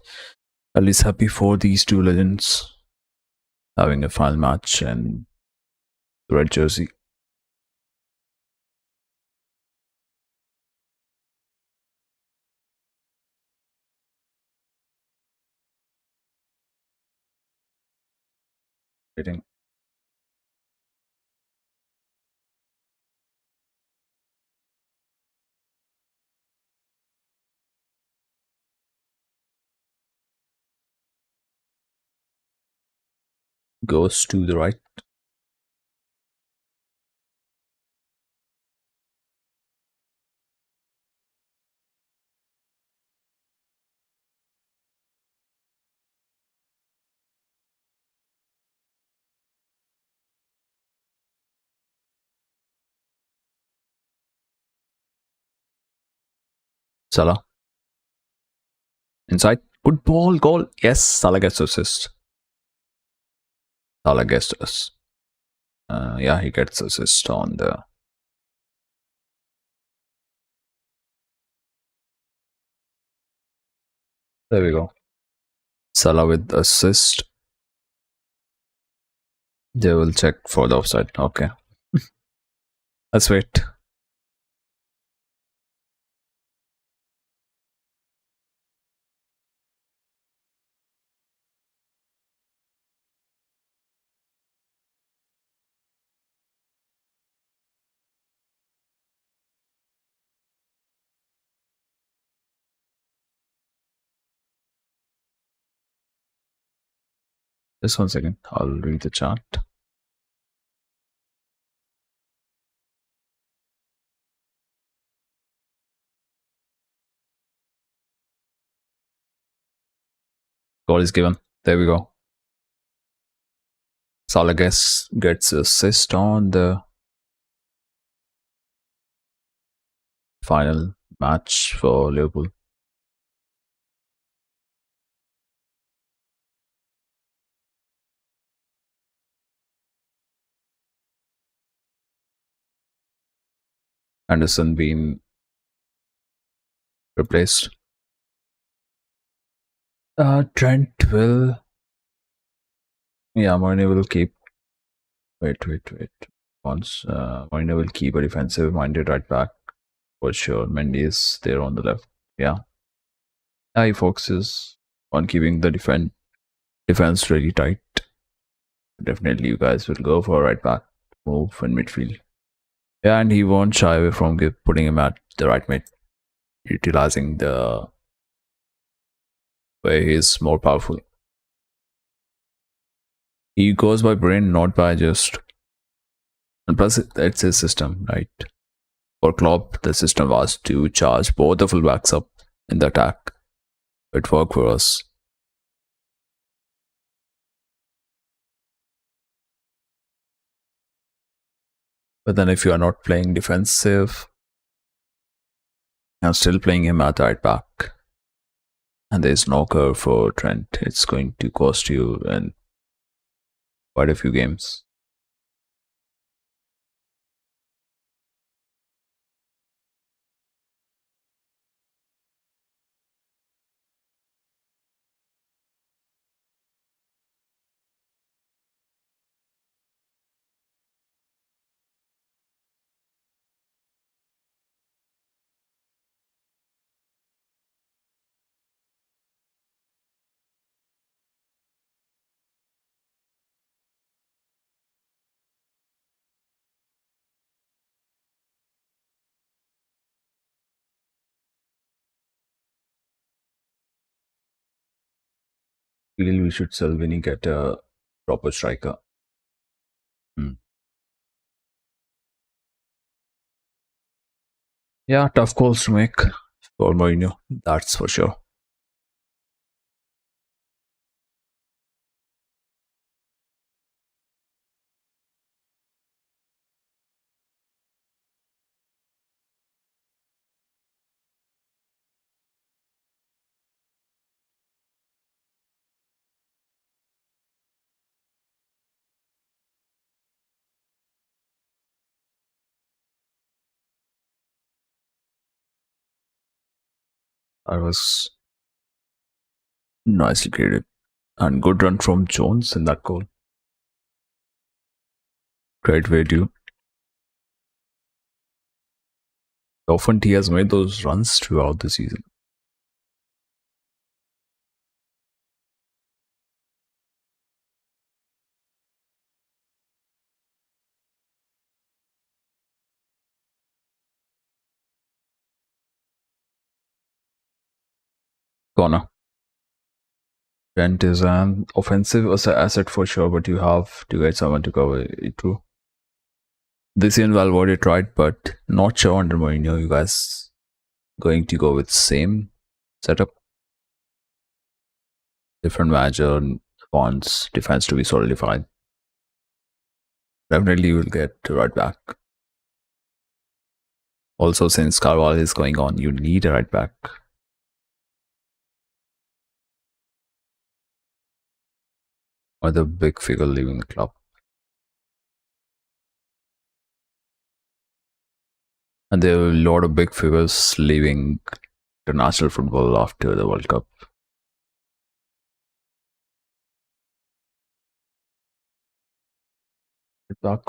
Speaker 1: at least happy for these two legends having a final match in the red jersey. Waiting. Goes to the right. Salah. Inside. Good ball. Goal. Yes. Salah gets assist. Salah gets us. Yeah, he gets assist on the. There we go. Salah with assist. They will check for the offside. Okay. Let's wait. Just 1 second. I'll read the chart. Goal is given. There we go. Salah gets assist on the final match for Liverpool. Anderson being replaced. Trent will. Yeah, Mourinho will keep. Wait. Once Mourinho will keep a defensive-minded right back for sure. Mendy is there on the left. Yeah. He focuses on keeping the defense really tight. Definitely, you guys will go for a right back move in midfield. Yeah, and he won't shy away from putting him at the right mid, utilizing the way he's more powerful. He goes by brain, not by just. And plus, it's his system, right? For Klopp, the system was to charge both the fullbacks up in the attack. It worked for us. But then if you are not playing defensive, I'm still playing him at right back. And there's no curve for Trent. It's going to cost you in quite a few games. I feel we should sell Vinny, get a proper striker. Yeah, tough calls to make for Mourinho, that's for sure. That was nicely created. And good run from Jones in that goal. Great value. Often he has made those runs throughout the season. Corner. Trent is an offensive asset for sure, but you have to get someone to cover it too. This season Valverde tried, but not sure under Mourinho. You guys going to go with same setup? Different manager wants defense to be solidified. Definitely you will get right back. Also, since Carvalho is going on, you need a right back. Or the big figure leaving the club. And there are a lot of big figures leaving international football after the World Cup.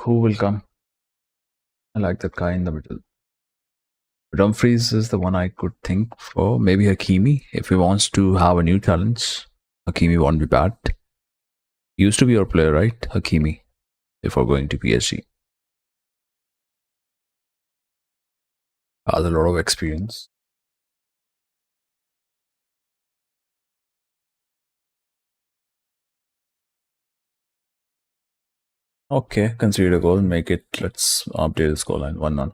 Speaker 1: Who will come? I like that guy in the middle. Dumfries is the one I could think for. Maybe Hakimi, if he wants to have a new challenge. Hakimi won't be bad. Used to be your player, right? Hakimi, before going to PSG. Has a lot of experience. Okay, concede a goal, make it. Let's update the scoreline 1-1.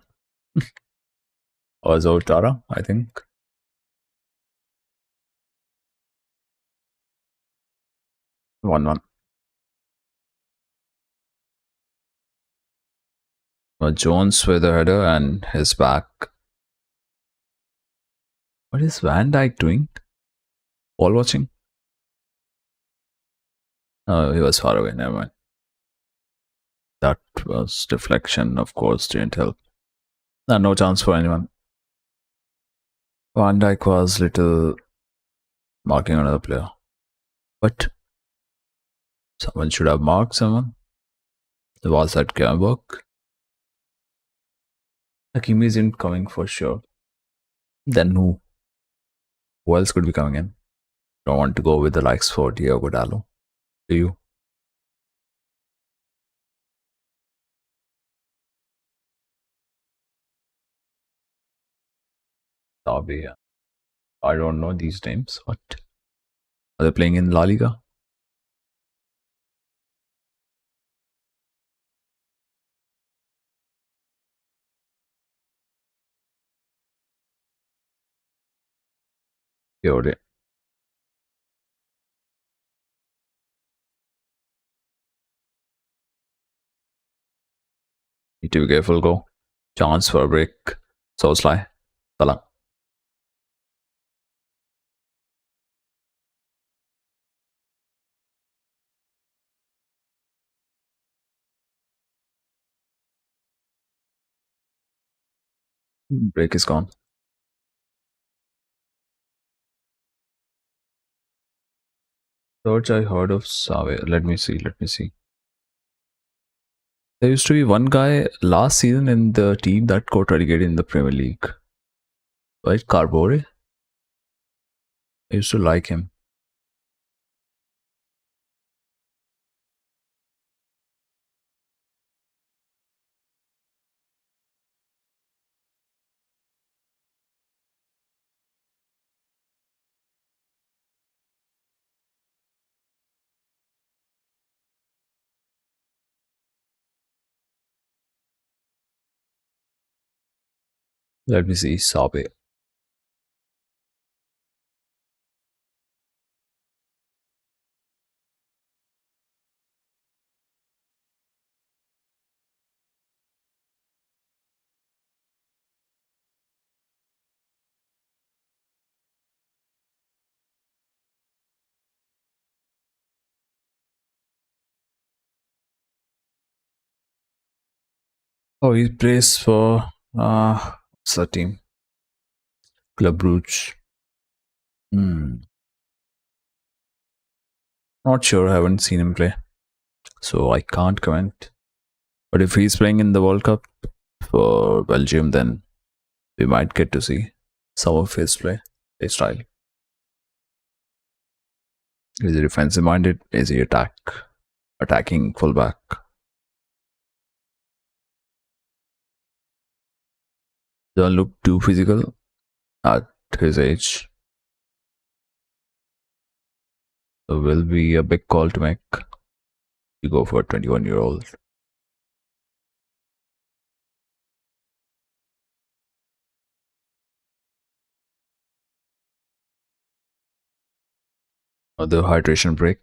Speaker 1: Or Zotara, I think. 1-1. Jones with a header and his back. What is Van Dijk doing? Ball watching? Oh, he was far away. Never mind. That was deflection, of course, didn't help. No chance for anyone. Van Dijk was little marking another player. But someone should have marked someone. Was that Gamberg? Hakimi isn't coming for sure. Then who? Who else could be coming in? Don't want to go with the likes for Diogo Dallo. Do you? Derby. I don't know these names. What? Are they playing in La Liga? Fiore. Need to be careful, go. Chance for a break. So Sly. Salah. Break is gone. Search I heard of Save. Let me see. There used to be one guy last season in the team that got relegated in the Premier League. Right? Carbore? I used to like him. Let me see. Sabe. Oh, he plays for what's the team? Club Brugge. Not sure. I haven't seen him play, so I can't comment. But if he's playing in the World Cup for Belgium, then we might get to see some of his play style. Is he defensive minded? Is he attacking fullback? Don't look too physical at his age. So will be a big call to make. You go for a 21-year-old. The hydration break.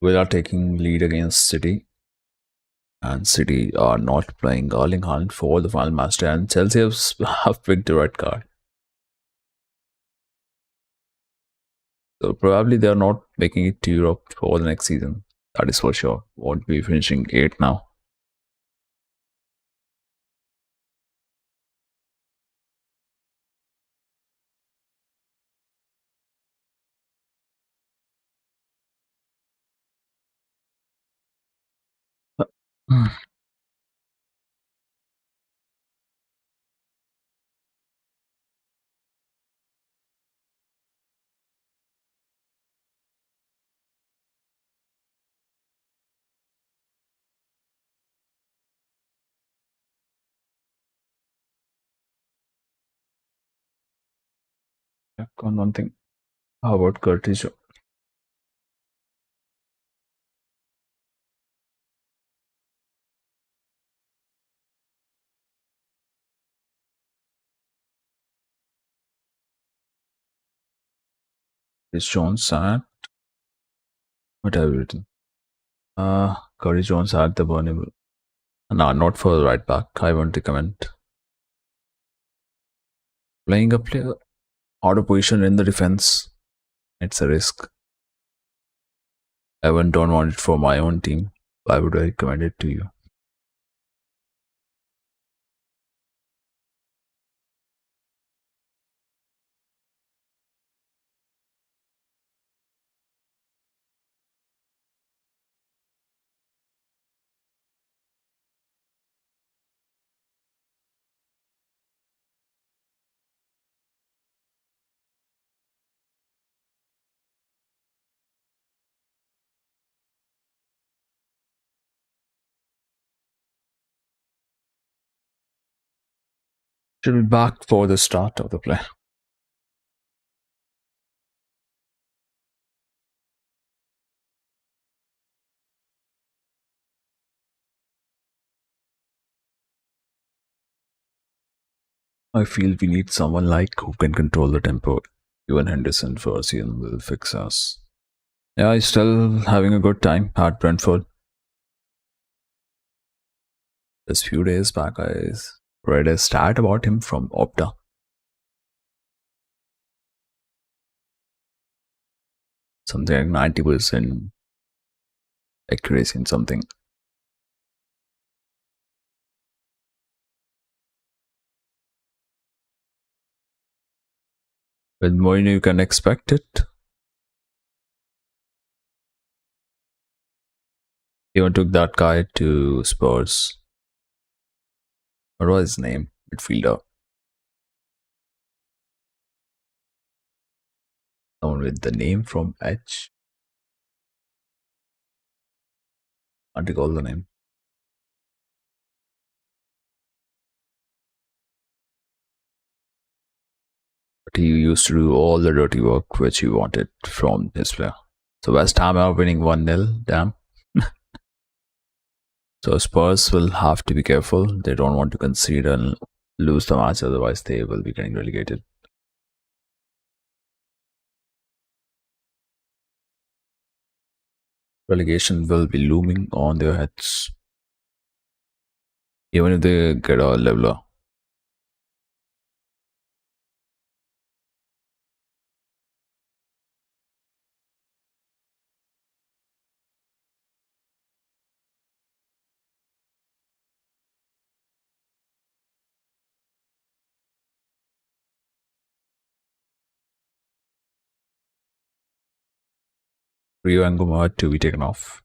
Speaker 1: We are taking lead against City, and City are not playing Erling Haaland for the final match day, and Chelsea have picked the red card. So probably they are not making it to Europe for the next season. That is for sure. Won't be finishing 8th now. On one thing. How about Curtis? Curtis Jones and what have you written? Curtis Jones at the Burnable. No, not for the right back. I won't recommend playing a player out of position in the defense. It's a risk. I don't want it for my own team. I would recommend it to you. Should be back for the start of the play. I feel we need someone like who can control the tempo. Even Henderson for a season will fix us. Yeah, he's still having a good time at Brentford. Just few days back, I read a stat about him from Opta. Something like 90% accuracy in something. With Mourinho, you can expect it. He even took that guy to Spurs. What was his name? Midfielder. Someone with the name from H. Can't recall the name. But he used to do all the dirty work which he wanted from his player. So West Ham are winning 1-0. Damn. So Spurs will have to be careful. They don't want to concede and lose the match, otherwise they will be getting relegated. Relegation will be looming on their heads. Even if they get a leveler. Rio and Goma to be taken off.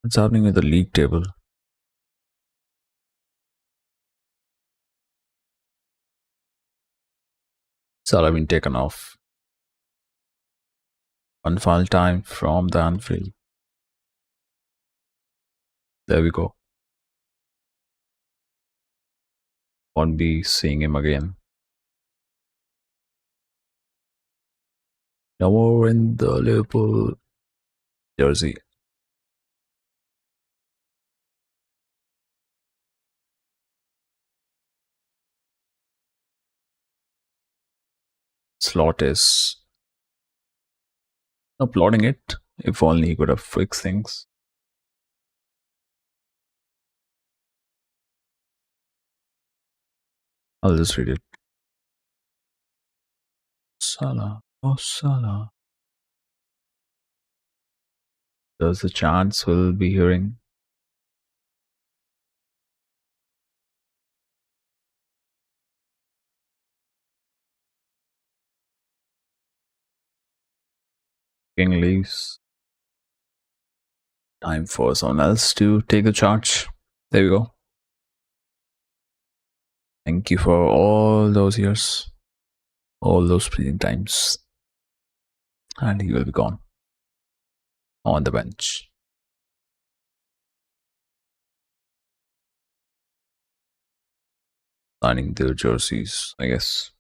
Speaker 1: What's happening with the league table? Salah been taken off. One final time from the Anfield. There we go. Won't be seeing him again. No more in the Liverpool jersey. Slot is applauding it. If only he could have fixed things. I'll just read it. Salah. Oh, Salah. There's a chance we'll be hearing King leaves. Time for someone else to take the charge. There we go. Thank you for all those years, all those breathing times. And he will be gone on the bench. Signing their jerseys, I guess.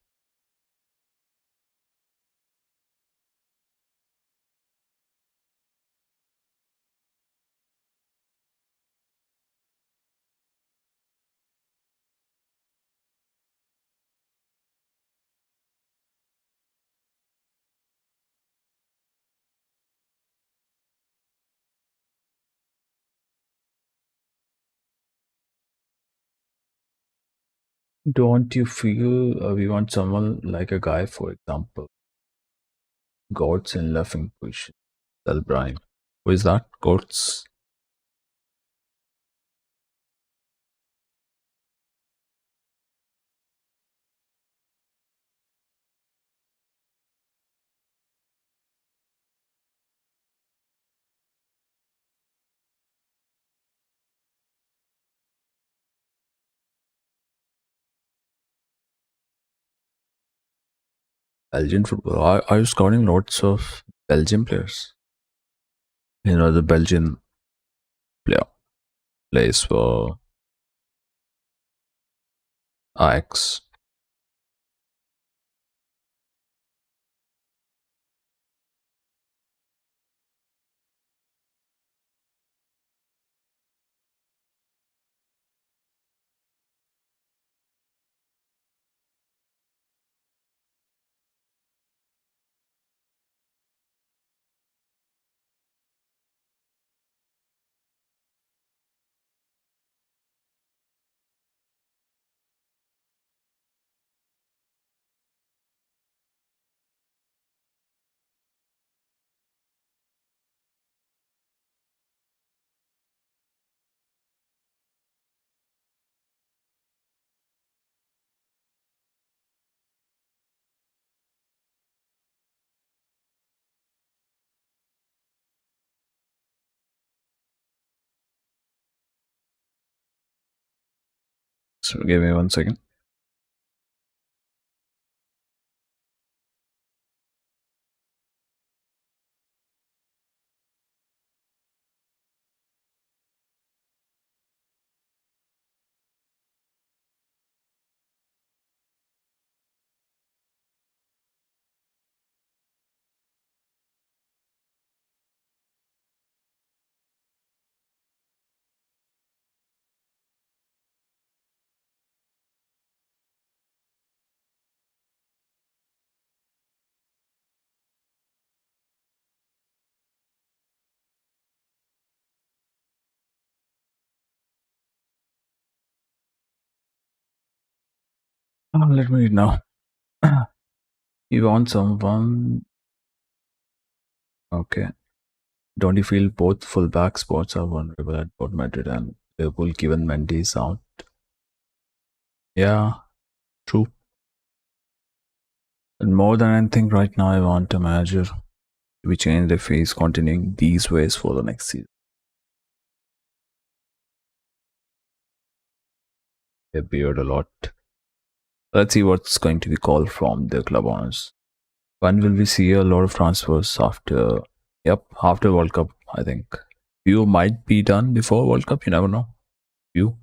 Speaker 1: Don't you feel we want someone like a guy, for example, Gods in laughing position? Tell Brian. Who is that? Gods? Belgian football. Are you scouting lots of Belgian players? You know, the Belgian player plays for Ajax. So give me 1 second. Let me read now. You want someone? Okay. Don't you feel both fullback spots are vulnerable at both Madrid and Liverpool given Mendy is out? Yeah, true. And more than anything, right now, I want a manager to be changed if he's continuing these ways for the next season. They beard a lot. Let's see what's going to be called from the club owners. When will we see a lot of transfers after? Yep, after World Cup, I think. Few might be done before World Cup. You never know. Few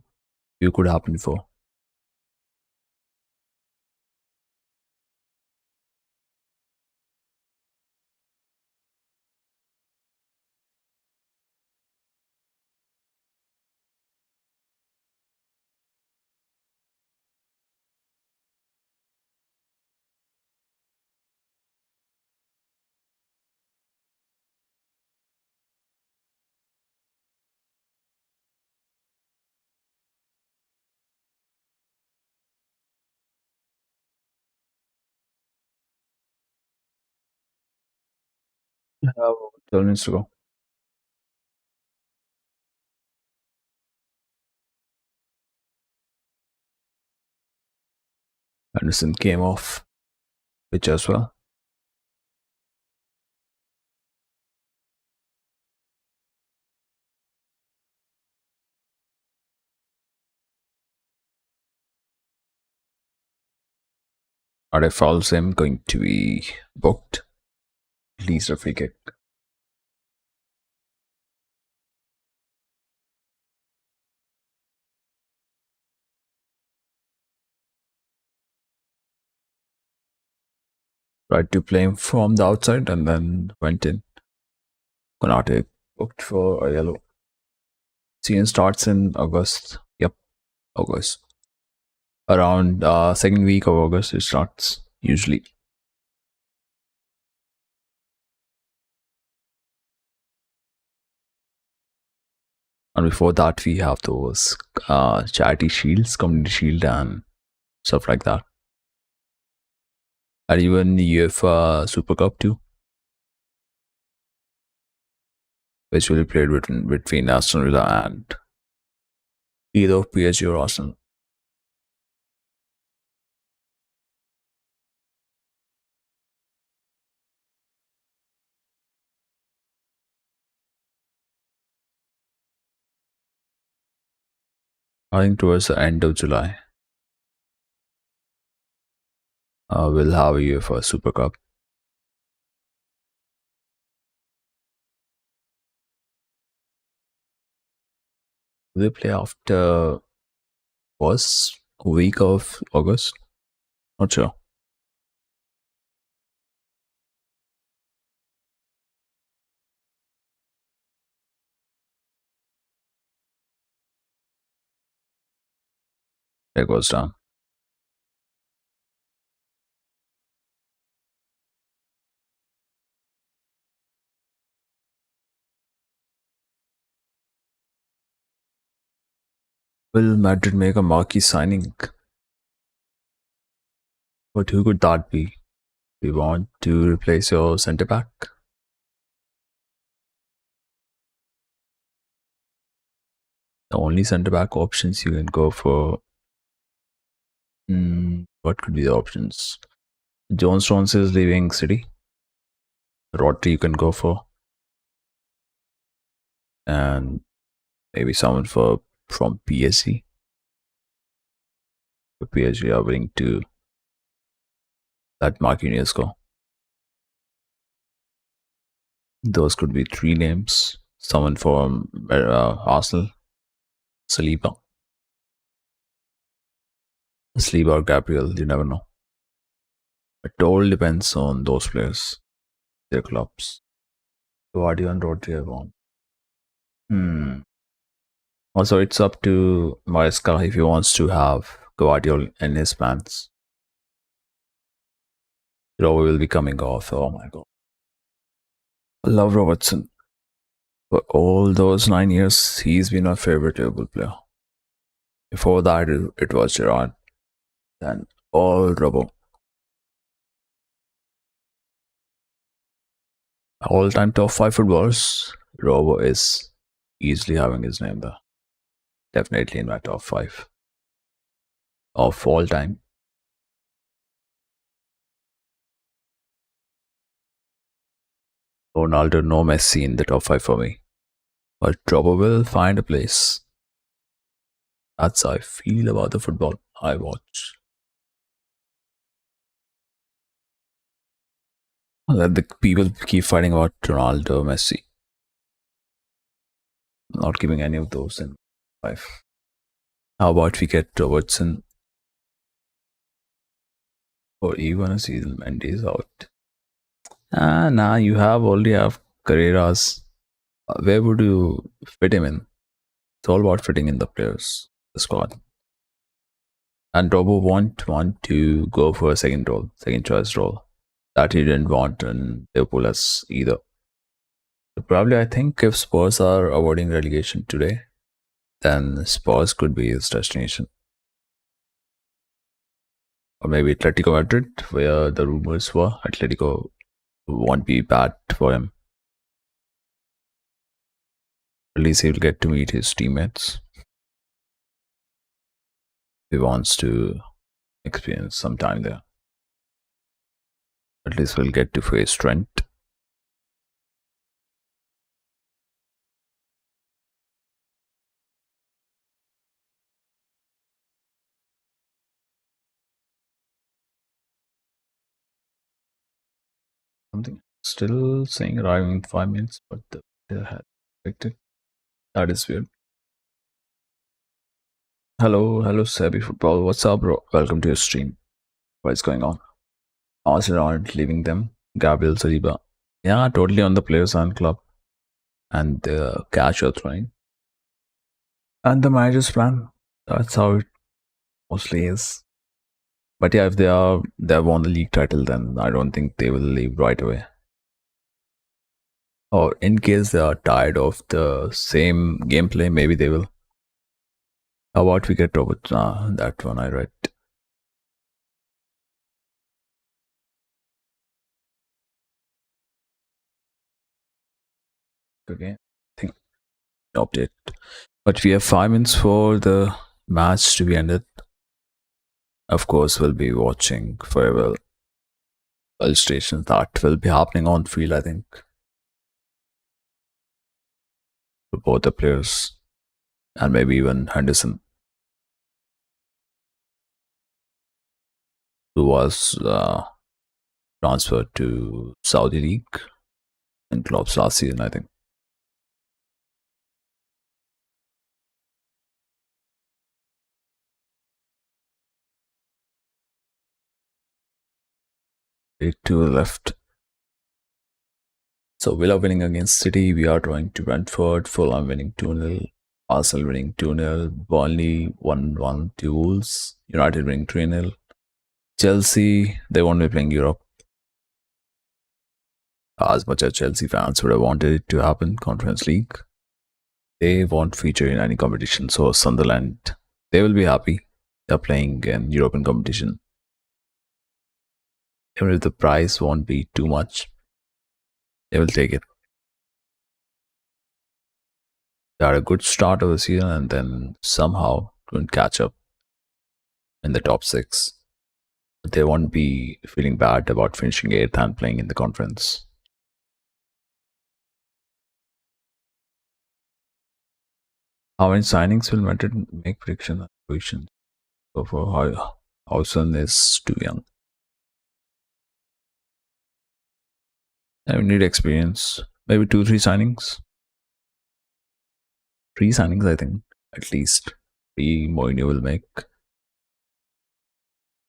Speaker 1: could happen before. Have 12 minutes to go. Anderson came off pitch as well. Are if fouls him, going to be booked. At least a free kick. Tried to play him from the outside and then went in. Konate booked for a yellow. Season starts in August. Yep, August. Around second week of August it starts usually. And before that we have those charity shields, community shield and stuff like that. And even the UEFA Super Cup too, which will be played between Aston Villa and either PSG or Arsenal. I think towards the end of July, we'll have a UEFA Super Cup. They play after first week of August. Not sure. It goes down. Will Madrid make a marquee signing? But who could that be? We want to replace your centre back? The only centre back options you can go for. What could be the options? John Stones is leaving City. Rodri you can go for. And maybe someone from PSG. The PSG are willing to let Marquinhos go. Those could be three names. Someone from Arsenal. Saliba or Gabriel, you never know. It all depends on those players, their clubs. Guardiola and Rodri have won. Also, it's up to Maresca if he wants to have Guardiola in his plans. Rowe will be coming off. Oh my god. I love Robertson. For all those 9 years, he's been my favorite Liverpool player. Before that, it was Gerrard. Then all Robbo. All-time top 5 footballers, Robbo is easily having his name there. Definitely in my top 5 of all time. Ronaldo, no Messi in the top 5 for me. But Robbo will find a place. That's how I feel about the football I watch. Let the people keep fighting about Ronaldo, Messi. Not giving any of those in life. How about we get Robertson or even a season Mendy's out? Nah, you already have Carreras. Where would you fit him in? It's all about fitting in the players, the squad. And Robo won't want to go for a second choice role. That he didn't want in Liverpool as either. So probably I think if Spurs are avoiding relegation today, then Spurs could be his destination. Or maybe Atletico Madrid, where the rumors were Atletico won't be bad for him. At least he'll get to meet his teammates. He wants to experience some time there. At least we'll get to face Trent. Something still saying arriving in 5 minutes, but they had expected. That is weird. Hello, Sabi Football. What's up, bro? Welcome to your stream. What's going on? Arsenal aren't leaving them. Gabriel Saliba. Yeah, totally on the players and club. And the cash you're throwing. And the manager's plan. That's how it mostly is. But yeah, if they've won the league title, then I don't think they will leave right away. Or in case they are tired of the same gameplay, maybe they will. How about we get Robertson? That one I read. Okay, I think update. But we have 5 minutes for the match to be ended. Of course, we'll be watching farewell illustrations that will be happening on field, I think, for both the players and maybe even Henderson, who was transferred to Saudi League in clubs last season, I think. To the left. So Villa winning against City, we are drawing to Brentford, Fulham winning 2-0, Arsenal winning 2-0, Burnley 1-1 to Wolves, United winning 3-0, Chelsea, they won't be playing Europe. As much as Chelsea fans would have wanted it to happen, Conference League, they won't feature in any competition. So Sunderland, they will be happy they're playing in European competition. Even if the price won't be too much, they will take it. They had a good start of the season and then somehow couldn't catch up in the top 6. But they won't be feeling bad about finishing 8th and playing in the conference. How many signings will Madrid make prediction position? So for Howson is too young. I need experience. Maybe 2-3 signings. 3 signings, I think, at least. 3 Mourinho will make.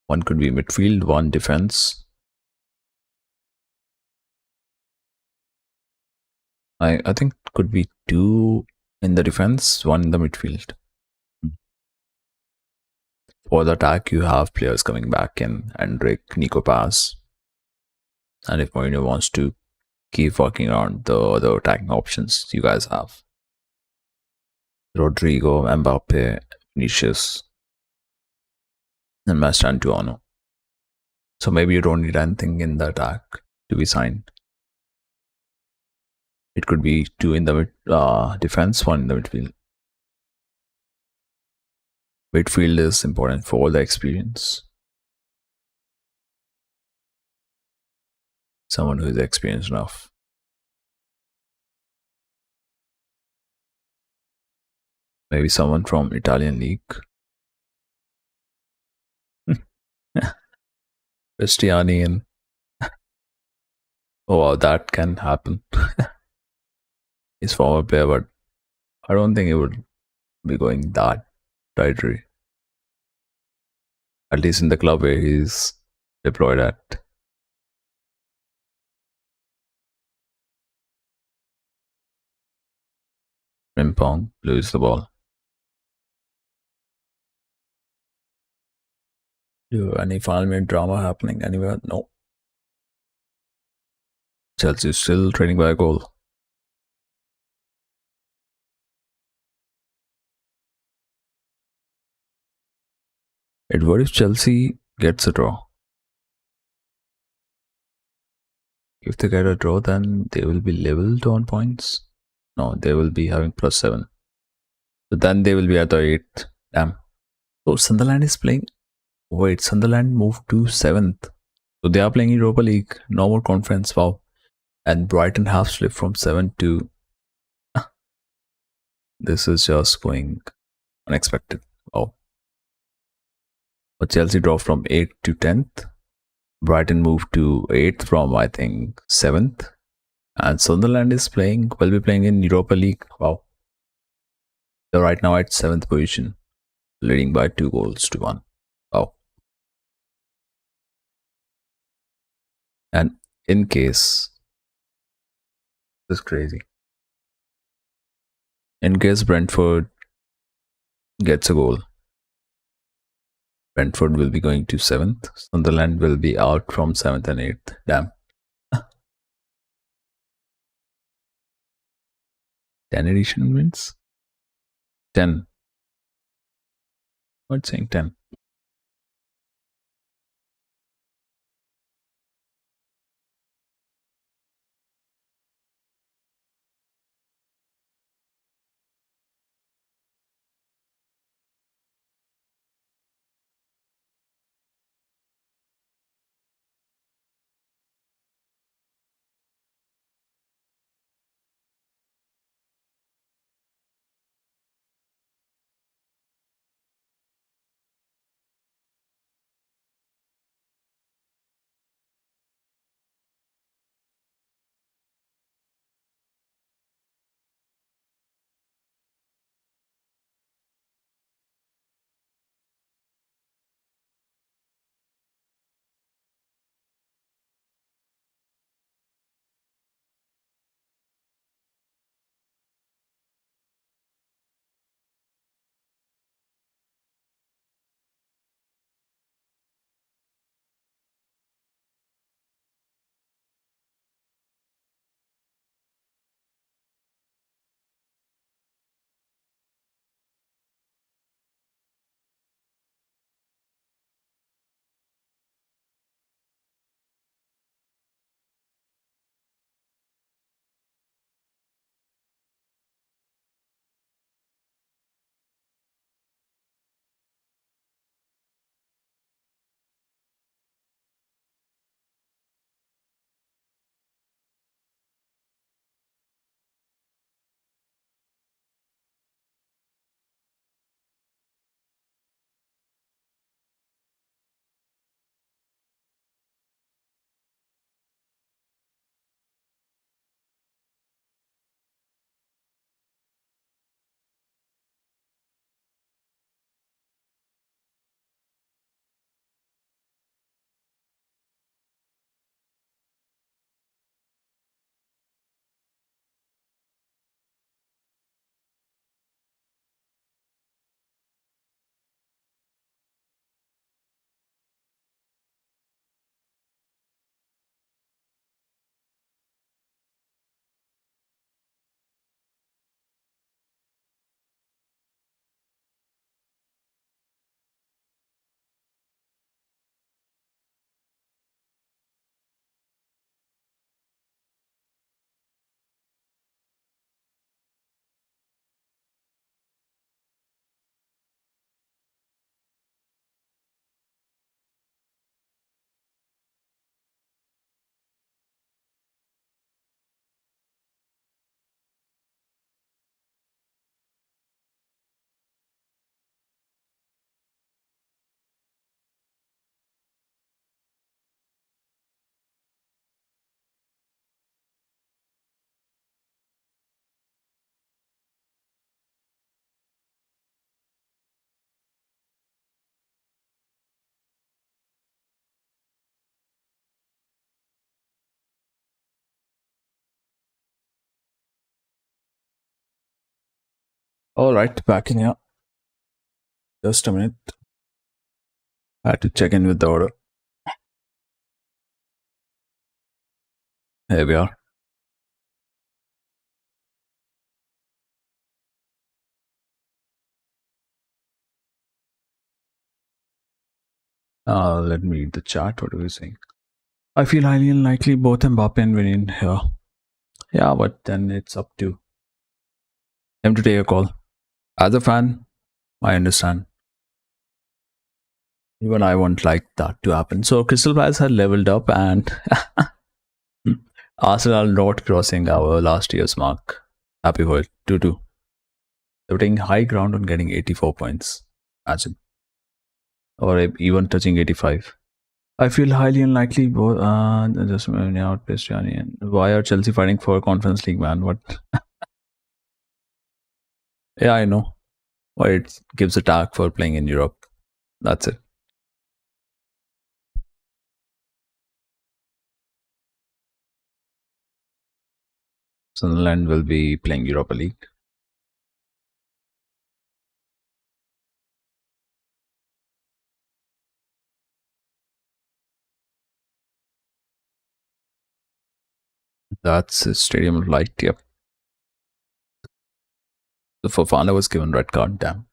Speaker 1: One could be midfield, 1 defense. I think could be 2 in the defense, 1 in the midfield. For the attack, you have players coming back in Hendrik, Nico Paz. And if Mourinho wants to keep working on the other attacking options you guys have, Rodrigo, Mbappe, Vinicius, and Mastantuono. So maybe you don't need anything in the attack to be signed. It could be 2 in the defense, 1 in the midfield. Midfield is important for the experience. Someone who is experienced enough. Maybe someone from Italian league. Cristiani and oh wow, that can happen. He's former player, but I don't think he would be going that territory. At least in the club where he's deployed at. Frimpong lose the ball. Any final minute drama happening anywhere? No. Chelsea is still trailing by a goal. What if Chelsea gets a draw? If they get a draw, then they will be leveled on points. No, they will be having +7. So then they will be at the 8th. Damn. So Sunderland is playing. Wait, Sunderland moved to 7th. So they are playing Europa League. No more conference. Wow. And Brighton have slipped from 7 to. This is just going unexpected. Wow. But Chelsea dropped from 8th to 10th. Brighton moved to 8th from, I think, 7th. And Sunderland is playing, will be playing in Europa League. Wow. They're right now at 7th position, leading by 2 goals to 1. Wow. And in case, this is crazy. In case Brentford gets a goal, Brentford will be going to 7th. Sunderland will be out from 7th and 8th. Damn. 10 edition wins? 10. What's saying 10? Alright, back in here. Just a minute. I had to check in with the order. Here we are. Let me read the chat. What are we saying? I feel highly unlikely both Mbappe and Vinny here. Yeah, but then it's up to Time to take a call. As a fan, I understand. Even I won't like that to happen. So Crystal Palace had leveled up and Arsenal not crossing our last year's mark. Happy for it. 2-2. They were taking high ground on getting 84 points. Imagine. Or even touching 85. I feel highly unlikely. Just moving out, Cristiani. Why are Chelsea fighting for Conference League, man? What? Yeah, I know. Why it gives a tag for playing in Europe. That's it. Sunderland will be playing Europa League. That's a Stadium of Light. Yep. The Fofana was given red card. Damn.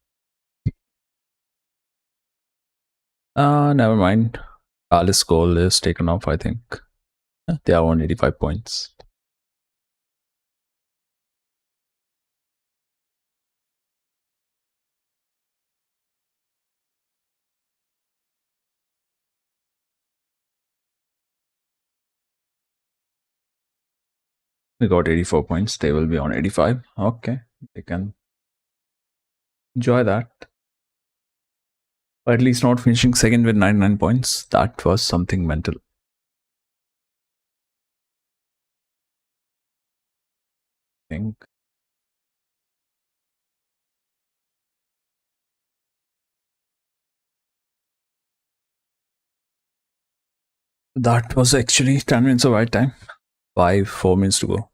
Speaker 1: Never mind. Palace goal is taken off, I think. They are on 85 points. We got 84 points. They will be on 85. Okay. They can enjoy that. Or at least not finishing second with 99 points. That was something mental. I think. That was actually 10 minutes of right time. 4 minutes to go.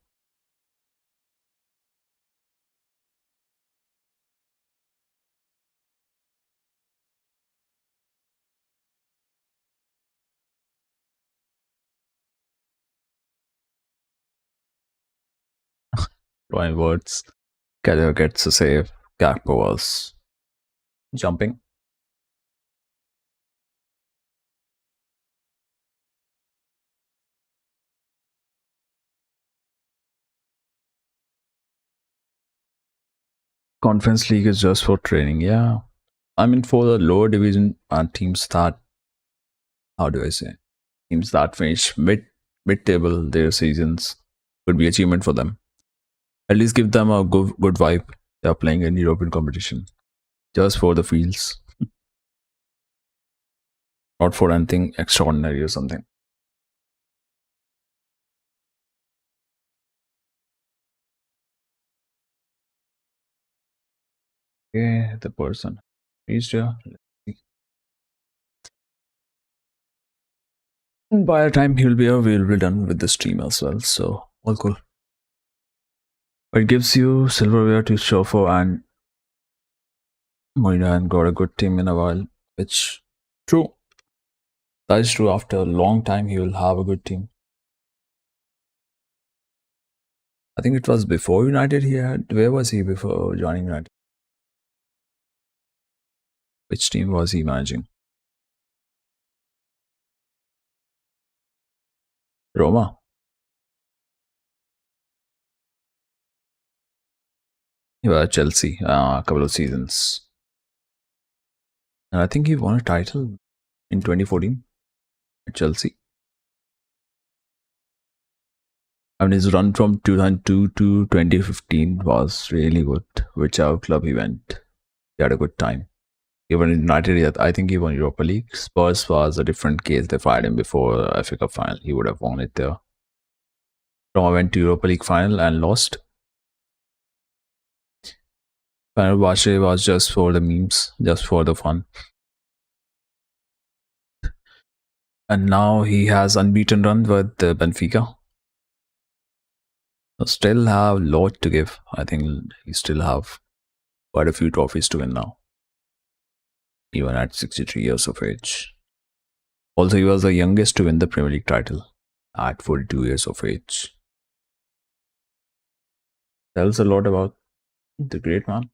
Speaker 1: My words. Keller gets a save. Gakpo was jumping. Conference League is just for training. Yeah. I mean, for the lower division teams that, how do I say, teams that finish mid table their seasons could be achievement for them. At least give them a good vibe. They are playing in European competition just for the fields, not for anything extraordinary or something. Okay, the person reached here. By the time he'll be here, we'll be done with the stream as well. So all cool. But it gives you silverware to show for, and Moina got a good team in a while, which true. That is true. After a long time, he will have a good team. I think it was before United. He had, where was he before joining United? Which team was he managing? Roma. He was at Chelsea a couple of seasons, and I think he won a title in 2014 at Chelsea. I mean, his run from 2002 to 2015 was really good. Whichever club he went, he had a good time. Even in United, I think he won Europa League. Spurs was a different case. They fired him before FA Cup final. He would have won it there. Roma went to Europa League final and lost. Fenerbahce was just for the memes, just for the fun. And now he has unbeaten run with Benfica. Still have a lot to give. I think he still have quite a few trophies to win now, even at 63 years of age. Also, he was the youngest to win the Premier League title at 42 years of age. Tells a lot about the great man.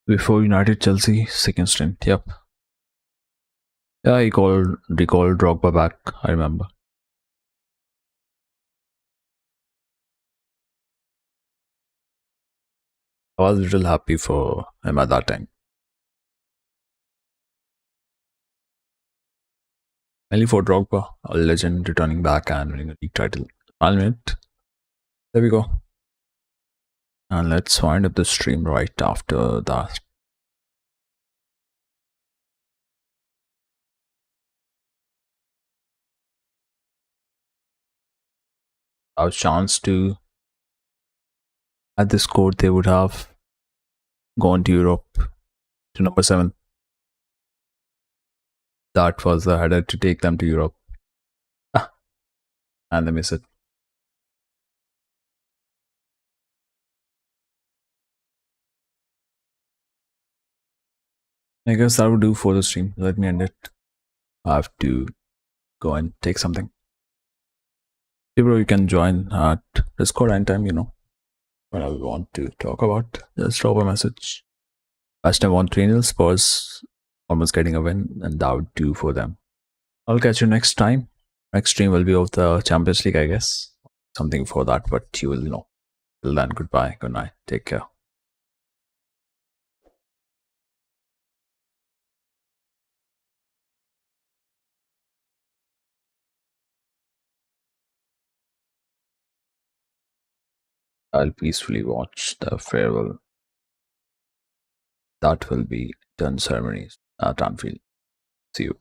Speaker 1: Before United Chelsea, second stint. Yep. Yeah, he recalled Drogba back, I remember. I was a little happy for him at that time. Mainly for Drogba, a legend returning back and winning a league title. Final minute. There we go. And let's wind up the stream right after that. Our chance to, at this score, they would have gone to Europe to number 7. That was the header to take them to Europe. And they miss it. I guess that would do for the stream. Let me end it. I have to go and take something. Hey bro, you can join at Discord anytime, whenever you want to talk about. Just drop a message. Last time won 3-0, Spurs almost getting a win, and that would do for them. I'll catch you next time. Next stream will be of the Champions League, I guess. Something for that, but you will know. Till then, goodbye, good night, take care. I'll peacefully watch the farewell. That will be done ceremonies at Anfield. See you.